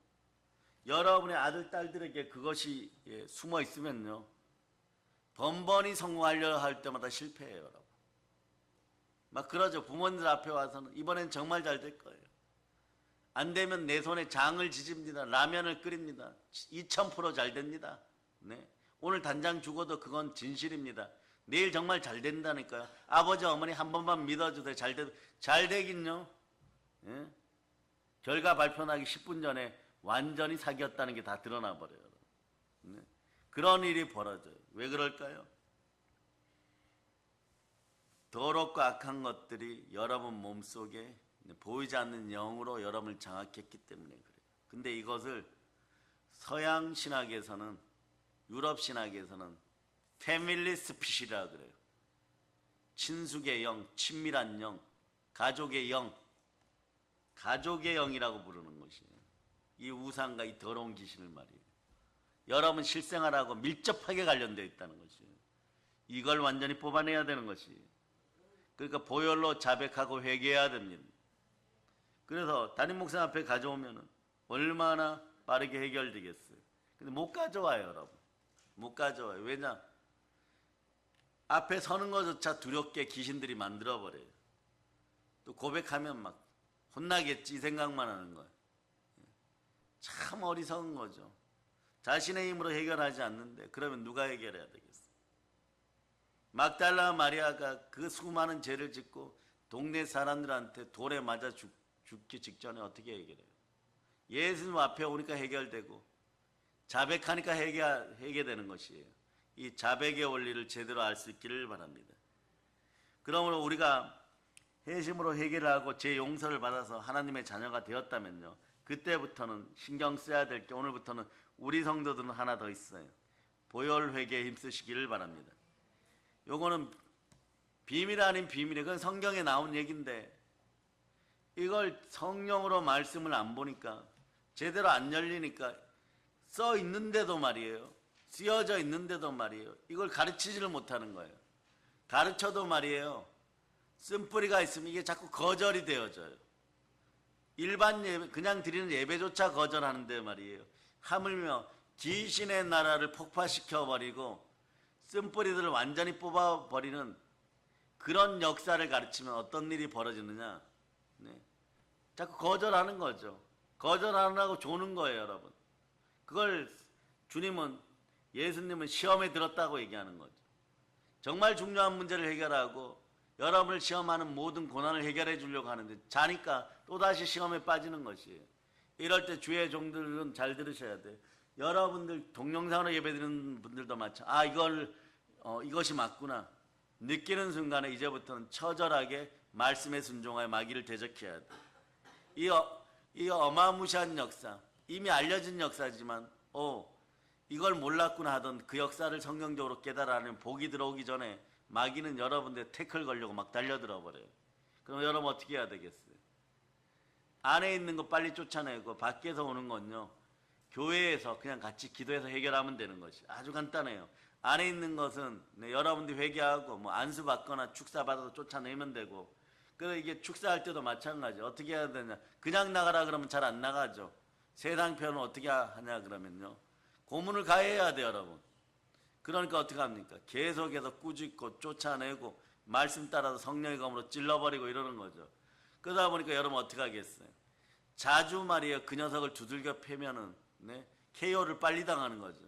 여러분의 아들 딸들에게 그것이 숨어 있으면요, 번번이 성공하려 할 때마다 실패해요. 여러분 막 그러죠. 부모님들 앞에 와서는 이번엔 정말 잘 될 거예요. 안 되면 내 손에 장을 지집니다. 라면을 끓입니다. 2000% 잘 됩니다. 오늘 단장 죽어도 그건 진실입니다. 내일 정말 잘 된다니까요. 아버지 어머니 한 번만 믿어주세요. 잘 되긴요. 결과 발표나기 10분 전에 완전히 사기였다는 게 다 드러나 버려요. 그런 일이 벌어져요. 왜 그럴까요? 더럽고 악한 것들이 여러분 몸속에 보이지 않는 영으로 여러분을 장악했기 때문에 그래요. 근데 이것을 서양 신학에서는, 유럽 신학에서는 패밀리 스피릿이라 그래요. 친숙의 영, 친밀한 영, 가족의 영, 가족의 영이라고 부르는 것이에요. 이 우상과 이 더러운 귀신을 말이에요. 여러분 실생활하고 밀접하게 관련되어 있다는 것이에요. 이걸 완전히 뽑아내야 되는 것이에요. 그러니까 보혈로 자백하고 회개해야 됩니다. 그래서 담임 목사 앞에 가져오면 얼마나 빠르게 해결되겠어요. 근데 못 가져와요, 여러분. 못 가져와요. 왜냐? 앞에 서는 것조차 두렵게 귀신들이 만들어버려요. 또 고백하면 막 혼나겠지 이 생각만 하는 거예요. 참 어리석은 거죠. 자신의 힘으로 해결하지 않는데 그러면 누가 해결해야 되겠어요? 막달라 마리아가 그 수많은 죄를 짓고 동네 사람들한테 돌에 맞아 죽기 직전에 어떻게 해결해요? 예수님 앞에 오니까 해결되고 자백하니까 해결되는 것이에요. 이 자백의 원리를 제대로 알 수 있기를 바랍니다. 그러므로 우리가 회심으로 해결을 하고 제 용서를 받아서 하나님의 자녀가 되었다면요, 그때부터는 신경 써야 될 게, 오늘부터는 우리 성도들은 하나 더 있어요. 보혈 회개에 힘쓰시기를 바랍니다. 요거는 비밀 아닌 비밀이에요. 그건 성경에 나온 얘기인데 이걸 성령으로 말씀을 안 보니까, 제대로 안 열리니까, 써 있는데도 말이에요, 쓰여져 있는데도 말이에요, 이걸 가르치지를 못하는 거예요. 가르쳐도 말이에요, 쓴뿌리가 있으면 이게 자꾸 거절이 되어져요. 일반 예배, 그냥 드리는 예배조차 거절하는데 말이에요, 하물며 귀신의 나라를 폭파시켜버리고 쓴뿌리들을 완전히 뽑아버리는 그런 역사를 가르치면 어떤 일이 벌어지느냐, 자꾸 거절하는 거죠. 거절하느라고 조는 거예요, 여러분. 그걸 주님은, 예수님은 시험에 들었다고 얘기하는 거죠. 정말 중요한 문제를 해결하고 여러분을 시험하는 모든 고난을 해결해 주려고 하는데 자니까 또다시 시험에 빠지는 것이에요. 이럴 때 주의 종들은 잘 들으셔야 돼요. 여러분들 동영상으로 예배드리는 분들도 이것이 맞구나 느끼는 순간에 이제부터는 처절하게 말씀에 순종하여 마귀를 대적해야 돼. 이 어마무시한 역사, 이미 알려진 역사지만 이걸 몰랐구나 하던 그 역사를 성경적으로 깨달아내면 복이 들어오기 전에 마귀는 여러분들 태클 걸려고 막 달려들어 버려요. 그럼 여러분 어떻게 해야 되겠어요? 안에 있는 거 빨리 쫓아내고 밖에서 오는 건요, 교회에서 그냥 같이 기도해서 해결하면 되는 것이 아주 간단해요. 안에 있는 것은 여러분들이 회개하고 뭐 안수 받거나 축사 받아서 쫓아내면 되고, 그래서 이게 축사할 때도 마찬가지. 어떻게 해야 되냐? 그냥 나가라 그러면 잘 안 나가죠. 세상 편은 어떻게 하냐 그러면요, 고문을 가해야 돼요, 여러분. 그러니까 어떻게 합니까? 계속해서 꾸짖고 쫓아내고 말씀 따라서 성령의 검으로 찔러버리고 이러는 거죠. 그러다 보니까 여러분 어떻게 하겠어요? 자주 말이에요, 그 녀석을 두들겨 패면은 KO를 빨리 당하는 거죠.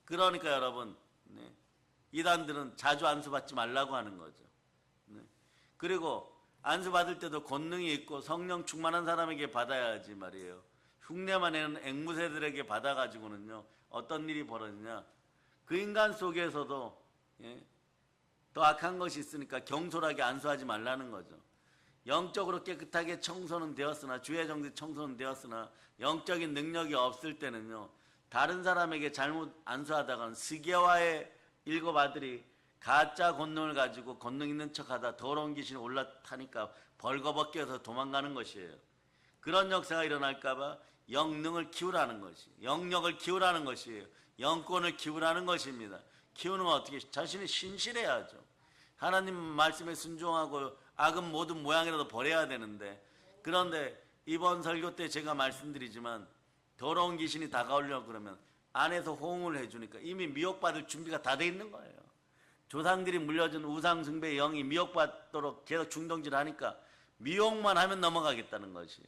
그러니까 여러분 이단들은 자주 안수받지 말라고 하는 거죠. 그리고 안수받을 때도 권능이 있고 성령 충만한 사람에게 받아야지 말이에요. 흉내만 내는 앵무새들에게 받아가지고는요, 어떤 일이 벌어지냐, 그 인간 속에서도 더 악한 것이 있으니까 경솔하게 안수하지 말라는 거죠. 영적으로 깨끗하게 청소는 되었으나, 주의 정죄 청소는 되었으나 영적인 능력이 없을 때는요, 다른 사람에게 잘못 안수하다가는 스게와의 7 아들이 가짜 권능을 가지고 권능 있는 척하다 더러운 귀신이 올라타니까 벌거벗겨서 도망가는 것이에요. 그런 역사가 일어날까봐 영능을 키우라는 것이, 영력을 키우라는 것이에요. 영권을 키우라는 것입니다. 키우는 건 어떻게? 자신이 신실해야죠. 하나님 말씀에 순종하고 악은 모든 모양이라도 버려야 되는데, 그런데 이번 설교 때 제가 말씀드리지만 더러운 귀신이 다가오려고 그러면 안에서 호응을 해주니까 이미 미혹받을 준비가 다 돼 있는 거예요. 조상들이 물려준 우상숭배의 영이 미혹받도록 계속 중동질하니까 미혹만 하면 넘어가겠다는 것이.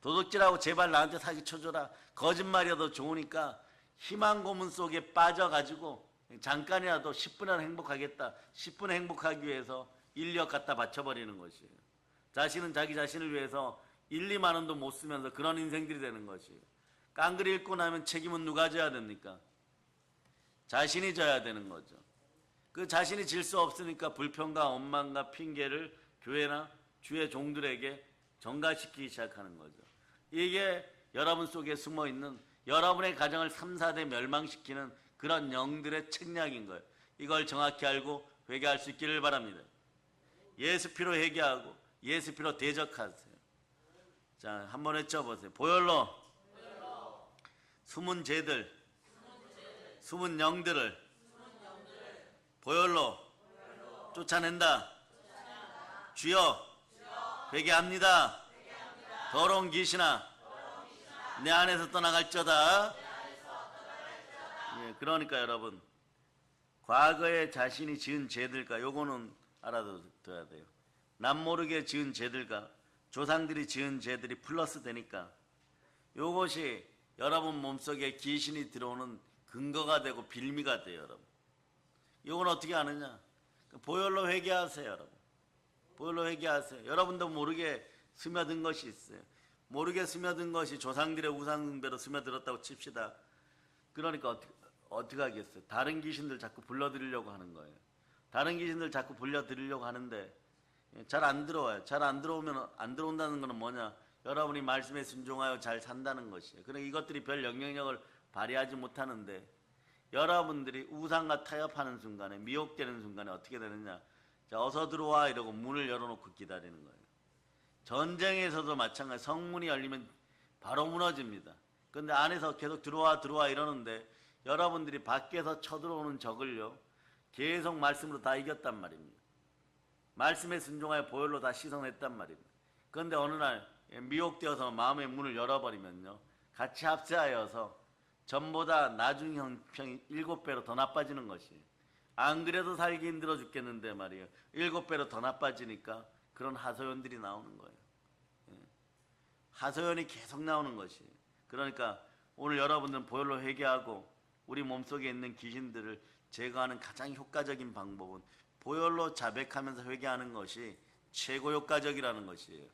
도둑질하고 제발 나한테 사기 쳐줘라, 거짓말이라도 좋으니까 희망 고문 속에 빠져가지고 잠깐이라도 10분은 행복하겠다, 10분 행복하기 위해서 인력 갖다 바쳐버리는 것이에요. 자신은 자기 자신을 위해서 1, 2만 원도 못 쓰면서 그런 인생들이 되는 것이에요. 깡그리 읽고 나면 책임은 누가 져야 됩니까? 자신이 져야 되는 거죠. 그 자신이 질 수 없으니까 불평과 원망과 핑계를 교회나 주의 종들에게 전가시키기 시작하는 거죠. 이게 여러분 속에 숨어있는 여러분의 가정을 3, 4대 멸망시키는 그런 영들의 책략인 거예요. 이걸 정확히 알고 회개할 수 있기를 바랍니다. 예수 피로 회개하고 예수 피로 대적하세요. 자, 한번 외쳐보세요. 보혈로 숨은 죄들, 숨은 영들을 보혈로 쫓아낸다. 주여 회개합니다. 더러운 귀신아 내 안에서 떠나갈지어다. 그러니까 여러분, 과거에 자신이 지은 죄들과, 요거는 알아둬야 돼요. 남모르게 지은 죄들과 조상들이 지은 죄들이 플러스 되니까 요것이 여러분 몸속에 귀신이 들어오는 근거가 되고 빌미가 돼요. 여러분, 이건 어떻게 아느냐? 보혈로 회개하세요. 여러분, 보혈로 회개하세요. 여러분도 모르게 스며든 것이 있어요. 모르게 스며든 것이 조상들의 우상숭배로 스며들었다고 칩시다. 그러니까 어떻게 하겠어요? 다른 귀신들 자꾸 불러들이려고 하는 거예요. 다른 귀신들 자꾸 불러들이려고 하는데 잘 안 들어와요. 잘 안 들어오면, 안 들어온다는 것은 뭐냐? 여러분이 말씀에 순종하여 잘 산다는 것이에요. 그러니까 이것들이 별 영향력을 발휘하지 못하는데, 여러분들이 우상과 타협하는 순간에, 미혹되는 순간에 어떻게 되느냐? 자, 어서 들어와 이러고 문을 열어놓고 기다리는 거예요. 전쟁에서도 마찬가지. 성문이 열리면 바로 무너집니다. 그런데 안에서 계속 들어와 이러는데 여러분들이 밖에서 쳐들어오는 적을요, 계속 말씀으로 다 이겼단 말입니다. 말씀에 순종하여 보혈로 다 씻어냈단 말입니다. 그런데 어느 날 미혹되어서 마음의 문을 열어버리면요, 같이 합세하여서 전보다 나중 형평이 7배로 더 나빠지는 것이에요. 안 그래도 살기 힘들어 죽겠는데 말이에요, 7배로 더 나빠지니까 그런 하소연들이 나오는 거예요. 하소연이 계속 나오는 것이에요. 그러니까 오늘 여러분들은 보혈로 회개하고 우리 몸속에 있는 귀신들을 제거하는 가장 효과적인 방법은 보혈로 자백하면서 회개하는 것이 최고 효과적이라는 것이에요.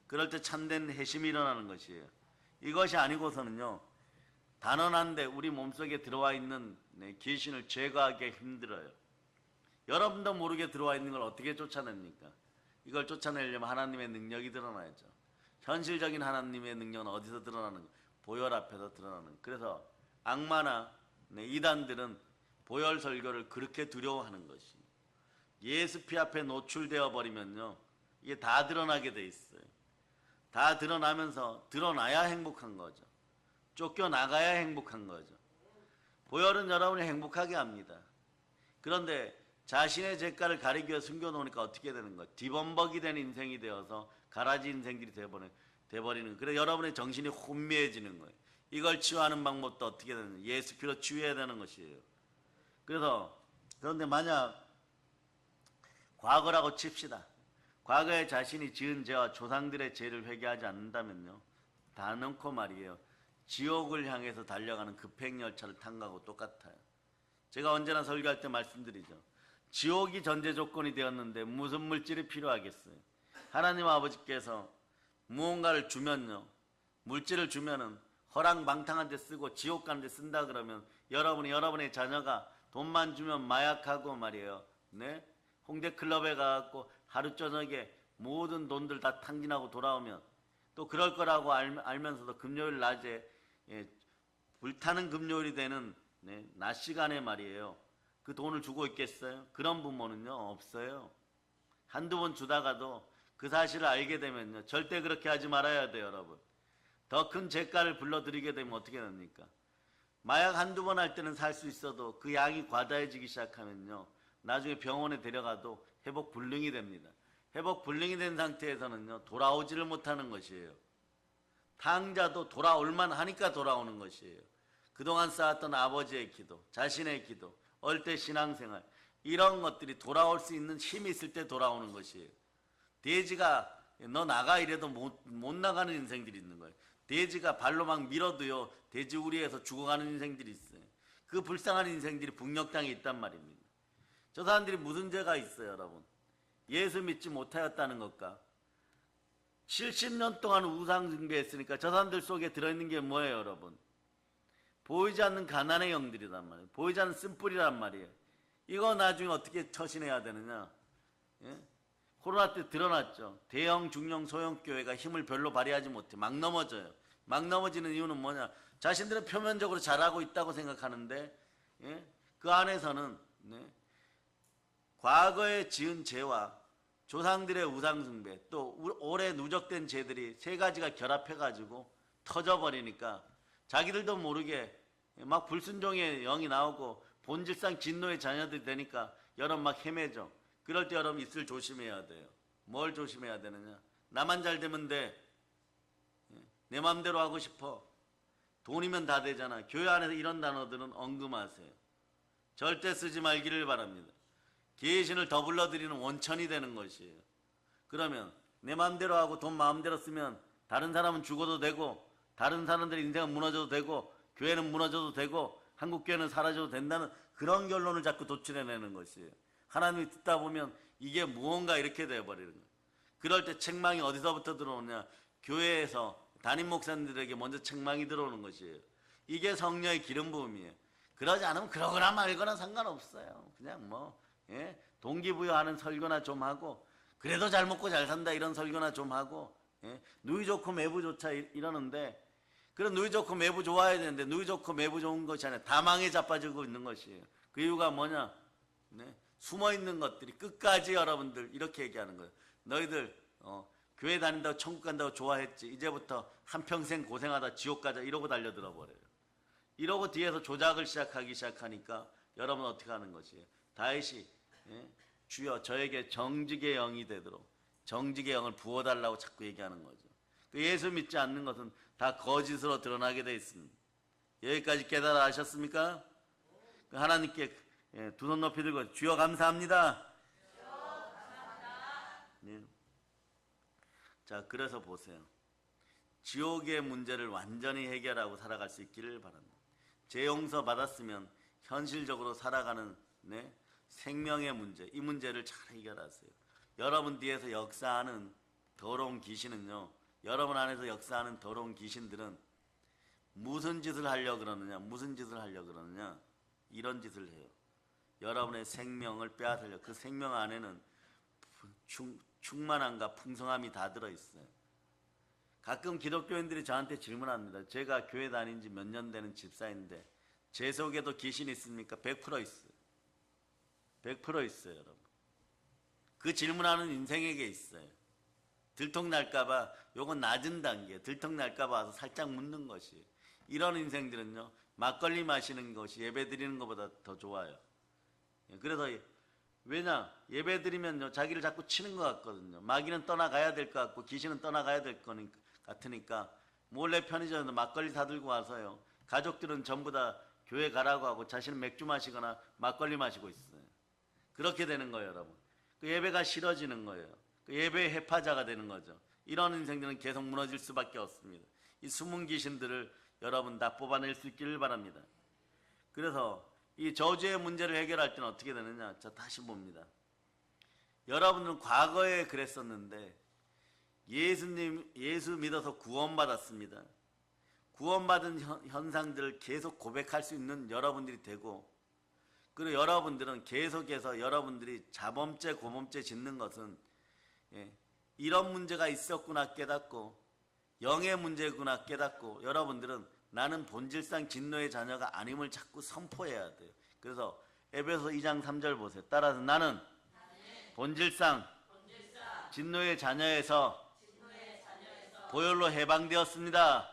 그럴 때 참된 회심이 일어나는 것이에요. 이것이 아니고서는요, 단언한데 우리 몸속에 들어와 있는 귀신을 제거하기 힘들어요. 여러분도 모르게 들어와 있는 걸 어떻게 쫓아냅니까? 이걸 쫓아내려면 하나님의 능력이 드러나야죠. 현실적인 하나님의 능력은 어디서 드러나는 거? 보혈 앞에서 드러나는 거. 그래서 악마나 이단들은 보혈 설교를 그렇게 두려워하는 것이, 예수 피 앞에 노출되어 버리면요 이게 다 드러나게 돼 있어요. 다 드러나면서 드러나야 행복한 거죠. 쫓겨나가야 행복한 거죠. 보혈은 여러분이 행복하게 합니다. 그런데 자신의 죄가를 가리기 위해 숨겨놓으니까 어떻게 되는 거예요? 뒤범벅이 된 인생이 되어서 가라지 인생들이 돼버리는. 그래서 여러분의 정신이 혼미해지는 거예요. 이걸 치유하는 방법도 어떻게 되는 거예요? 예수 피로 치유해야 되는 것이에요. 그런데 만약 과거라고 칩시다. 과거에 자신이 지은 죄와 조상들의 죄를 회개하지 않는다면요, 다 넣고 말이에요, 지옥을 향해서 달려가는 급행열차를 탄 거하고 똑같아요. 제가 언제나 설교할 때 말씀드리죠. 지옥이 전제 조건이 되었는데 무슨 물질이 필요하겠어요? 하나님 아버지께서 무언가를 주면요, 물질을 주면은 허랑방탕한 데 쓰고 지옥 가는 데 쓴다 그러면 여러분의 자녀가 돈만 주면 마약하고 말이에요, 네? 홍대 클럽에 가갖고 하루 저녁에 모든 돈들 다 탕진하고 돌아오면, 또 그럴 거라고 알면서도 금요일 낮에 불타는 금요일이 되는 낮 시간에 말이에요, 그 돈을 주고 있겠어요? 그런 부모는요 없어요. 한두 번 주다가도 그 사실을 알게 되면요 절대 그렇게 하지 말아야 돼요. 여러분, 더 큰 죄가를 불러드리게 되면 어떻게 됩니까? 마약 한두 번 할 때는 살 수 있어도 그 양이 과다해지기 시작하면요 나중에 병원에 데려가도 회복 불능이 됩니다. 회복 불능이 된 상태에서는요 돌아오지를 못하는 것이에요. 탕자도 돌아올만 하니까 돌아오는 것이에요. 그동안 쌓았던 아버지의 기도, 자신의 기도, 얼때 신앙생활, 이런 것들이 돌아올 수 있는 힘이 있을 때 돌아오는 것이에요. 돼지가 너 나가 이래도 못 나가는 인생들이 있는 거예요. 돼지가 발로 막 밀어도요 돼지우리에서 죽어가는 인생들이 있어요. 그 불쌍한 인생들이 북녘 땅에 있단 말입니다. 저 사람들이 무슨 죄가 있어요? 여러분, 예수 믿지 못하였다는 것과 70년 동안 우상 숭배했으니까 저 사람들 속에 들어있는 게 뭐예요? 여러분, 보이지 않는 가난의 영들이란 말이에요. 보이지 않는 쓴뿌리란 말이에요. 이거 나중에 어떻게 처신해야 되느냐? 예? 코로나 때 드러났죠. 대형, 중형, 소형 교회가 힘을 별로 발휘하지 못해 막 넘어져요. 막 넘어지는 이유는 뭐냐? 자신들은 표면적으로 잘하고 있다고 생각하는데, 예? 그 안에서는 과거에 지은 죄와 조상들의 우상숭배, 또 오래 누적된 죄들이 세 가지가 결합해가지고 터져버리니까 자기들도 모르게 막 불순종의 영이 나오고 본질상 진노의 자녀들이 되니까 여러분 막 헤매죠. 그럴 때 여러분 입술 조심해야 돼요. 뭘 조심해야 되느냐? 나만 잘 되면 돼. 내 마음대로 하고 싶어. 돈이면 다 되잖아. 교회 안에서 이런 단어들은 언금하세요. 절대 쓰지 말기를 바랍니다. 귀신을 더 불러들이는 원천이 되는 것이에요. 그러면 내 마음대로 하고 돈 마음대로 쓰면 다른 사람은 죽어도 되고, 다른 사람들의 인생은 무너져도 되고, 교회는 무너져도 되고, 한국교회는 사라져도 된다는 그런 결론을 자꾸 도출해내는 것이에요. 하나님이 듣다 보면 이게 무언가 이렇게 되어버리는 거예요. 그럴 때 책망이 어디서부터 들어오냐? 교회에서 담임 목사님들에게 먼저 책망이 들어오는 것이에요. 이게 성령의 기름 부음이에요. 그러지 않으면 그러거나 말거나 상관없어요. 그냥 동기부여하는 설교나 좀 하고, 그래도 잘 먹고 잘 산다 이런 설교나 좀 하고, 누이 좋고 매부 좋자 이러는데, 그런 누이 좋고 매부 좋아야 되는데 누이 좋고 매부 좋은 것이 아니라 다망에 자빠지고 있는 것이에요. 그 이유가 뭐냐? 숨어있는 것들이 끝까지 여러분들 이렇게 얘기하는 거예요. 너희들 교회 다닌다고 천국 간다고 좋아했지, 이제부터 한평생 고생하다 지옥 가자 이러고 달려들어 버려요. 이러고 뒤에서 조작을 시작하니까 여러분 어떻게 하는 것이에요? 다윗이 주여 저에게 정직의 영이 되도록 정직의 영을 부어달라고 자꾸 얘기하는 거죠. 예수 믿지 않는 것은 다 거짓으로 드러나게 되어 있습니다. 여기까지 깨달아 하셨습니까? 하나님께 두 손 높이 들고 주여 감사합니다. 네. 자, 그래서 보세요. 지옥의 문제를 완전히 해결하고 살아갈 수 있기를 바랍니다. 죄 용서 받았으면 현실적으로 살아가는 생명의 문제, 이 문제를 잘 해결하세요. 여러분 뒤에서 역사하는 더러운 귀신은요, 여러분 안에서 역사하는 더러운 귀신들은 무슨 짓을 하려고 그러느냐? 무슨 짓을 하려고 그러느냐? 이런 짓을 해요. 여러분의 생명을 빼앗으려. 그 생명 안에는 충만함과 풍성함이 다 들어있어요. 가끔 기독교인들이 저한테 질문합니다. 제가 교회 다닌 지 몇 년 되는 집사인데 제 속에도 귀신이 있습니까? 100% 있어요. 100% 있어요, 여러분. 그 질문하는 인생에게 있어요. 들통날까봐, 요건 낮은 단계, 들통날까봐 와서 살짝 묻는 것이. 이런 인생들은요, 막걸리 마시는 것이 예배 드리는 것보다 더 좋아요. 그래서 왜냐? 예배 드리면요, 자기를 자꾸 치는 것 같거든요. 마귀는 떠나가야 될 것 같고 귀신은 떠나가야 될 것 같으니까 몰래 편의점에서 막걸리 사들고 와서요, 가족들은 전부 다 교회 가라고 하고 자신은 맥주 마시거나 막걸리 마시고 있어요. 그렇게 되는 거예요, 여러분. 그 예배가 싫어지는 거예요. 그 예배의 해파자가 되는 거죠. 이런 인생들은 계속 무너질 수밖에 없습니다. 이 숨은 귀신들을 여러분 다 뽑아낼 수 있기를 바랍니다. 그래서 이 저주의 문제를 해결할 때는 어떻게 되느냐? 자, 다시 봅니다. 여러분은 과거에 그랬었는데 예수 믿어서 구원받았습니다. 구원받은 현상들을 계속 고백할 수 있는 여러분들이 되고, 그리고 여러분들은 계속해서 여러분들이 자범죄, 고범죄 짓는 것은 이런 문제가 있었구나 깨닫고, 영의 문제구나 깨닫고, 여러분들은 나는 본질상 진노의 자녀가 아님을 자꾸 선포해야 돼요. 그래서 에베소 2장 3절 보세요. 따라서 나는 본질상 진노의 자녀에서 보혈로 해방되었습니다.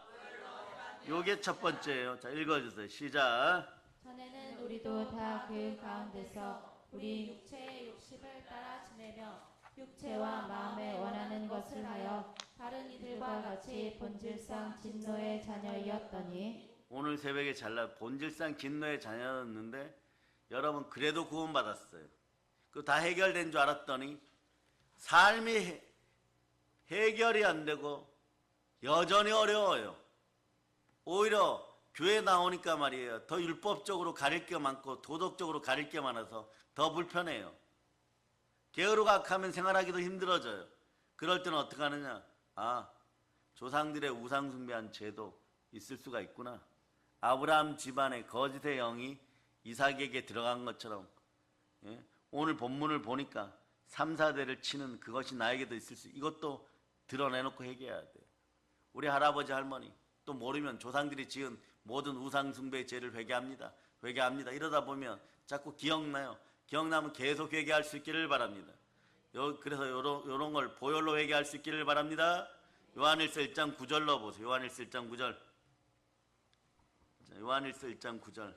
요게 첫 번째예요. 자, 읽어주세요. 시작. 전에는 우리도 다 그 가운데서 우리 육체의 욕심을 따라 지내며 육체와 마음에 원하는 것을 하여 다른 이들과 같이 본질상 진노의 자녀이었더니, 오늘 새벽에 잘나 본질상 진노의 자녀였는데 여러분 그래도 구원받았어요. 그 다 해결된 줄 알았더니 삶이 해결이 안 되고 여전히 어려워요. 오히려 교회 나오니까 말이에요, 더 율법적으로 가릴 게 많고 도덕적으로 가릴 게 많아서 더 불편해요. 게으르각하면 생활하기도 힘들어져요. 그럴 때는 어떻게 하느냐? 아, 조상들의 우상 숭배한 죄도 있을 수가 있구나. 아브라함 집안에 거짓의 영이 이삭에게 들어간 것처럼, 오늘 본문을 보니까 3, 4대를 치는 그것이 나에게도 있을 수, 이것도 드러내놓고 회개해야 돼요. 우리 할아버지 할머니 또 모르면 조상들이 지은 모든 우상 숭배의 죄를 회개합니다. 이러다 보면 자꾸 기억나요. 기억나면 계속 회개할 수 있기를 바랍니다. 그래서 요런 걸 보혈로 회개할 수 있기를 바랍니다. 요한일서 1장 9절로 보세요. 요한일서 1장 9절. 자, 요한일서 1장 9절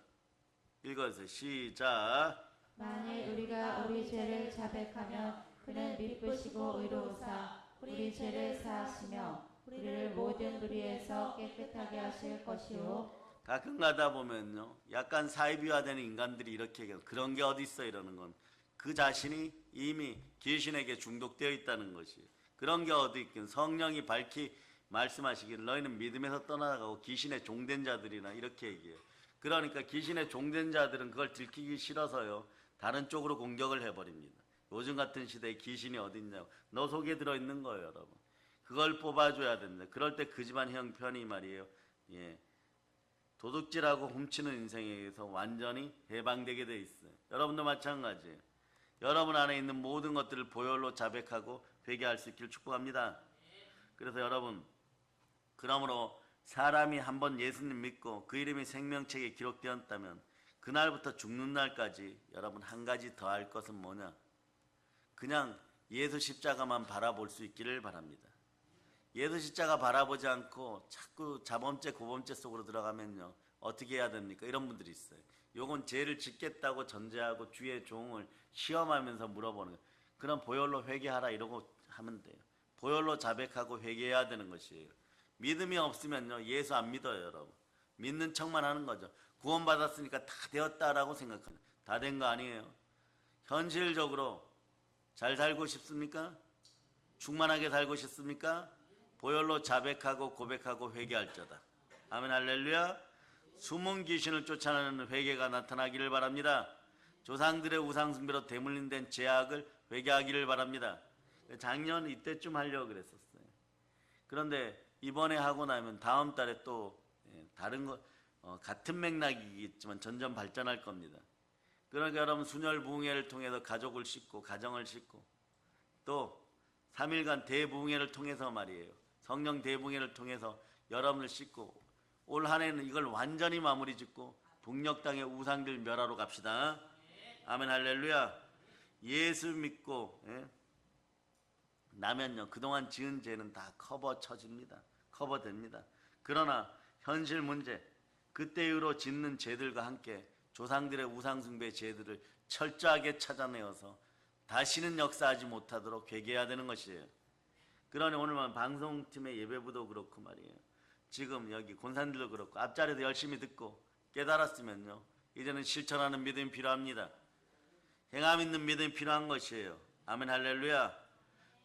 읽어주세요. 시작. 만일 우리가 우리 죄를 자백하면 그는 미쁘시고 의로우사 우리 죄를 사하시며 우리를 모든 불의에서 깨끗하게 하실 것이요. 가끔 가다 보면요, 약간 사이비화되는 인간들이 이렇게 얘기해요. 그런 게 어디 있어 이러는 건 그 자신이 이미 귀신에게 중독되어 있다는 것이에요. 그런 게 어디 있긴. 성령이 밝히 말씀하시기를 너희는 믿음에서 떠나가고 귀신의 종된 자들이나 이렇게 얘기해요. 그러니까 귀신의 종된 자들은 그걸 들키기 싫어서요, 다른 쪽으로 공격을 해버립니다. 요즘 같은 시대에 귀신이 어디 있냐고. 너 속에 들어있는 거예요, 여러분. 그걸 뽑아줘야 됩니다. 그럴 때 그 집안 형편이 말이에요, 도둑질하고 훔치는 인생에서 완전히 해방되게 돼 있어요. 여러분도 마찬가지예요. 여러분 안에 있는 모든 것들을 보혈로 자백하고 회개할 수 있기를 축복합니다. 그래서 여러분, 그러므로 사람이 한번 예수님 믿고 그 이름이 생명책에 기록되었다면 그날부터 죽는 날까지 여러분 한 가지 더 할 것은 뭐냐? 그냥 예수 십자가만 바라볼 수 있기를 바랍니다. 예수 십자가 바라보지 않고 자꾸 자범죄 고범죄 속으로 들어가면요, 어떻게 해야 됩니까? 이런 분들이 있어요. 요건 죄를 짓겠다고 전제하고 주의 종을 시험하면서 물어보는 거예요. 그럼 보혈로 회개하라 이러고 하면 돼요. 보혈로 자백하고 회개해야 되는 것이에요. 믿음이 없으면요, 예수 안 믿어요, 여러분. 믿는 척만 하는 거죠. 구원받았으니까 다 되었다라고 생각합니다. 다 된 거 아니에요. 현실적으로 잘 살고 싶습니까? 충만하게 살고 싶습니까? 보혈로 자백하고 고백하고 회개할 자다. 아멘, 할렐루야. 숨은 귀신을 쫓아내는 회개가 나타나기를 바랍니다. 조상들의 우상숭배로 대물림된 죄악을 회개하기를 바랍니다. 작년 이때쯤 하려고 그랬었어요. 그런데 이번에 하고 나면 다음 달에 또 다른 거 같은 맥락이겠지만 점점 발전할 겁니다. 그러니까 여러분 순혈부흥회를 통해서 가족을 싣고 가정을 싣고 또 3일간 대부흥회를 통해서 말이에요. 성령 대부흥회를 통해서 여러분을 싣고 올 한 해는 이걸 완전히 마무리 짓고 북녘 땅의 우상들 멸하러 갑시다. 아멘 할렐루야. 예수 믿고 나면요 그동안 지은 죄는 다 커버쳐집니다. 커버됩니다. 그러나 현실 문제 그때 이후로 짓는 죄들과 함께 조상들의 우상숭배 죄들을 철저하게 찾아내어서 다시는 역사하지 못하도록 회개해야 되는 것이에요. 그러니 오늘만 방송팀의 예배부도 그렇고 말이에요. 지금 여기 권사님들도 그렇고 앞자리에서 열심히 듣고 깨달았으면요 이제는 실천하는 믿음이 필요합니다. 행함 있는 믿음이 필요한 것이에요. 아멘 할렐루야.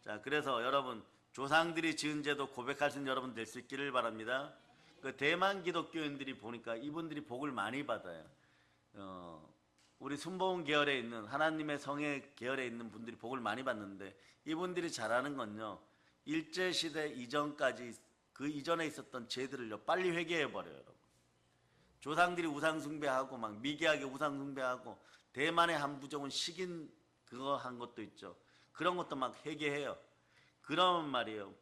자, 그래서 여러분 조상들이 지은 죄도 고백할 수 있는 여러분 될 수 있기를 바랍니다. 그 대만 기독교인들이 보니까 이분들이 복을 많이 받아요. 우리 순복음 계열에 있는 하나님의 성의 계열에 있는 분들이 복을 많이 받는데 이분들이 잘하는 건요 일제시대 이전까지 그 이전에 있었던 죄들을요 빨리 회개해 버려요. 여러분. 조상들이 우상숭배하고 막 미개하게 우상숭배하고 대만의 한 부족은 식인 그거 한 것도 있죠. 그런 것도 막 회개해요. 그러면 말이에요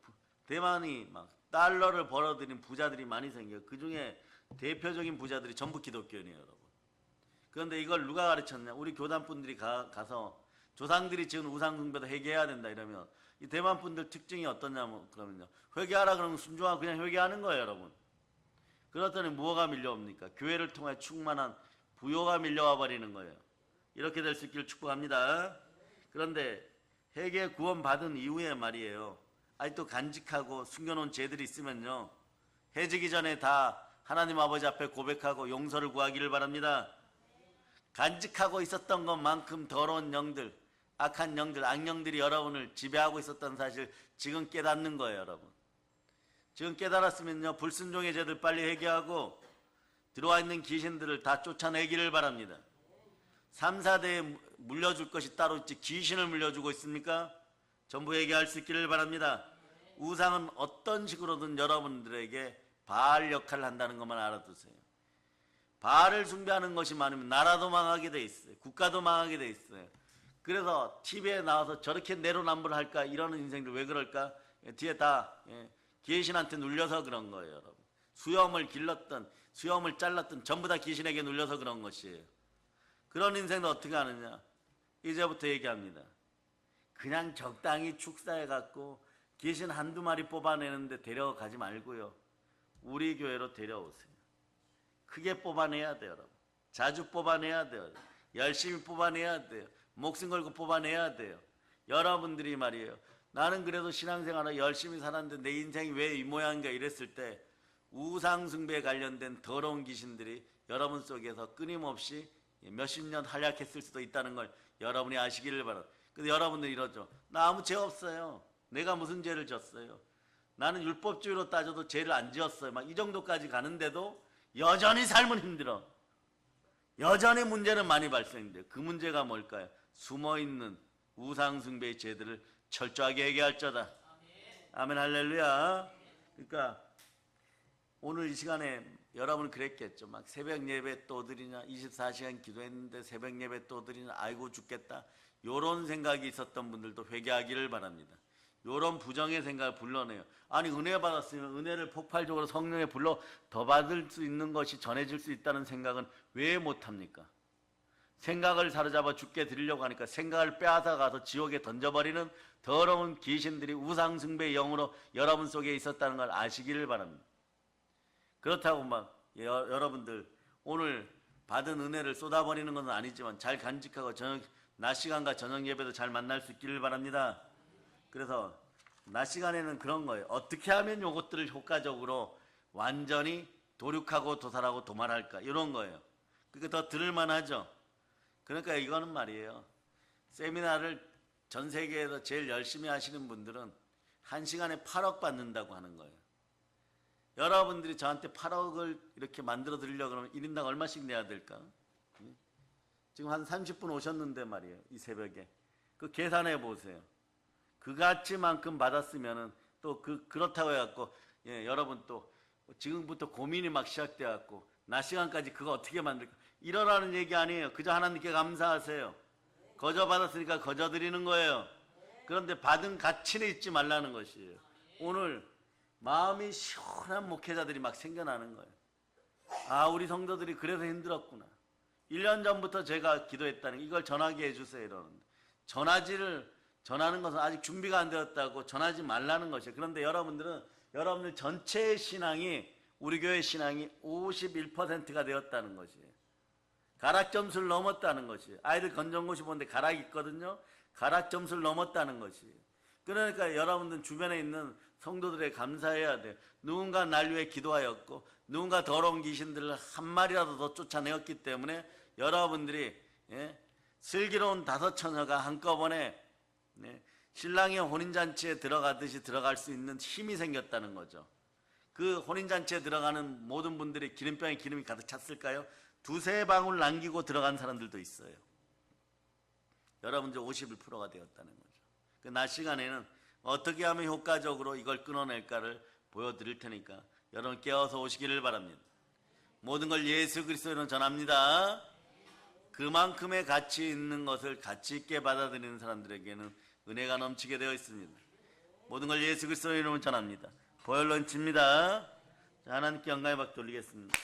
대만이 막 달러를 벌어들인 부자들이 많이 생겨요. 그 중에 대표적인 부자들이 전부 기독교인이에요. 여러분. 그런데 이걸 누가 가르쳤냐? 우리 교단분들이 가서 조상들이 지은 우상숭배도 회개해야 된다 이러면 이 대만 분들 특징이 어떠냐면 그러면요 회개하라 그러면 순종하고 그냥 회개하는 거예요. 여러분. 그렇더니 무엇가 밀려옵니까? 교회를 통해 충만한 부요가 밀려와 버리는 거예요. 이렇게 될 수 있기를 축복합니다. 그런데 회개 구원 받은 이후에 말이에요 아직도 간직하고 숨겨놓은 죄들이 있으면요 해지기 전에 다 하나님 아버지 앞에 고백하고 용서를 구하기를 바랍니다. 간직하고 있었던 것만큼 더러운 영들, 악한 영들, 악령들이 여러분을 지배하고 있었던 사실 지금 깨닫는 거예요. 여러분. 지금 깨달았으면요 불순종의 죄들 빨리 회개하고 들어와 있는 귀신들을 다 쫓아내기를 바랍니다. 3, 4대에 물려줄 것이 따로 있지 귀신을 물려주고 있습니까? 전부 회개할 수 있기를 바랍니다. 우상은 어떤 식으로든 여러분들에게 바알 역할을 한다는 것만 알아두세요. 바알을 숭배하는 것이 많으면 나라도 망하게 돼 있어요. 국가도 망하게 돼 있어요. 그래서 TV에 나와서 저렇게 내로남불 할까 이러는 인생들 왜 그럴까? 뒤에 다 귀신한테 눌려서 그런 거예요. 여러분. 수염을 길렀던 수염을 잘랐던 전부 다 귀신에게 눌려서 그런 것이에요. 그런 인생도 어떻게 하느냐? 이제부터 얘기합니다. 그냥 적당히 축사해갖고 귀신 한두 마리 뽑아내는데 데려가지 말고요. 우리 교회로 데려오세요. 크게 뽑아내야 돼요. 여러분. 자주 뽑아내야 돼요. 열심히 뽑아내야 돼요. 목숨 걸고 뽑아내야 돼요. 여러분들이 말이에요. 나는 그래도 신앙생활을 열심히 살았는데 내 인생이 왜 이 모양인가 이랬을 때 우상숭배에 관련된 더러운 귀신들이 여러분 속에서 끊임없이 몇십 년 활약했을 수도 있다는 걸 여러분이 아시기를 바랍니다. 근데 여러분들이 이러죠. 나 아무 죄 없어요. 내가 무슨 죄를 졌어요. 나는 율법주의로 따져도 죄를 안 지었어요. 막 이 정도까지 가는데도 여전히 삶은 힘들어. 여전히 문제는 많이 발생돼요. 그 문제가 뭘까요? 숨어있는 우상숭배의 죄들을 철저하게 회개할자다. 아멘 할렐루야. 그러니까 오늘 이 시간에 여러분 그랬겠죠. 막 새벽 예배 또 드리냐, 24시간 기도했는데 새벽 예배 또 드리냐, 아이고 죽겠다. 요런 생각이 있었던 분들도 회개하기를 바랍니다. 요런 부정의 생각을 불러내요. 아니 은혜 받았으면 은혜를 폭발적으로 성령에 불러 더 받을 수 있는 것이 전해질 수 있다는 생각은 왜 못합니까? 생각을 사로잡아 죽게 드리려고 하니까 생각을 빼앗아 가서 지옥에 던져버리는 더러운 귀신들이 우상숭배의 영으로 여러분 속에 있었다는 걸 아시기를 바랍니다. 그렇다고 막 여러분들 오늘 받은 은혜를 쏟아버리는 건 아니지만 잘 간직하고 낮 시간과 저녁 예배도 잘 만날 수 있기를 바랍니다. 그래서 낮 시간에는 그런 거예요. 어떻게 하면 이것들을 효과적으로 완전히 도륙하고 도살하고 도말할까 이런 거예요. 그게 더 들을만 하죠. 그러니까 이거는 말이에요. 세미나를 전 세계에서 제일 열심히 하시는 분들은 1시간에 8억 받는다고 하는 거예요. 여러분들이 저한테 8억을 이렇게 만들어 드리려고 그러면 1인당 얼마씩 내야 될까? 지금 한 30분 오셨는데 말이에요. 이 새벽에. 그 계산해 보세요. 그 가치만큼 받았으면은 또 그렇다고 해갖고 여러분 또 지금부터 고민이 막 시작돼 갖고 낮 시간까지 그거 어떻게 만들까? 이러라는 얘기 아니에요. 그저 하나님께 감사하세요. 거저 받았으니까 거저 드리는 거예요. 그런데 받은 가치는 잊지 말라는 것이에요. 오늘 마음이 시원한 목회자들이 막 생겨나는 거예요. 아, 우리 성도들이 그래서 힘들었구나. 1년 전부터 제가 기도했다는 게 이걸 전하게 해주세요 이러는데, 전하는 것은 아직 준비가 안 되었다고 전하지 말라는 것이에요. 그런데 여러분들 전체의 신앙이, 우리 교회 신앙이 51%가 되었다는 것이에요. 가락 점수를 넘었다는 것이에요. 아이들 건전고시 보는데 가락이 있거든요. 가락 점수를 넘었다는 것이에요. 그러니까 여러분들 주변에 있는 성도들에게 감사해야 돼요. 누군가 날 위해 기도하였고 누군가 더러운 귀신들을 한 마리라도 더 쫓아내었기 때문에 여러분들이 슬기로운 5 처녀가 한꺼번에 신랑의 혼인잔치에 들어가듯이 들어갈 수 있는 힘이 생겼다는 거죠. 그 혼인잔치에 들어가는 모든 분들이 기름병에 기름이 가득 찼을까요? 2-3 방울 남기고 들어간 사람들도 있어요. 여러분들 51%가 되었다는 거죠. 그 낮 시간에는 어떻게 하면 효과적으로 이걸 끊어낼까를 보여드릴 테니까 여러분 깨어서 오시기를 바랍니다. 모든 걸 예수 그리스도로 전합니다. 그만큼의 가치 있는 것을 가치 있게 받아들이는 사람들에게는 은혜가 넘치게 되어 있습니다. 모든 걸 예수 그리스도의 이름으로 전합니다. 보혈로 칩니다. 하나님께 영광의 박 돌리겠습니다.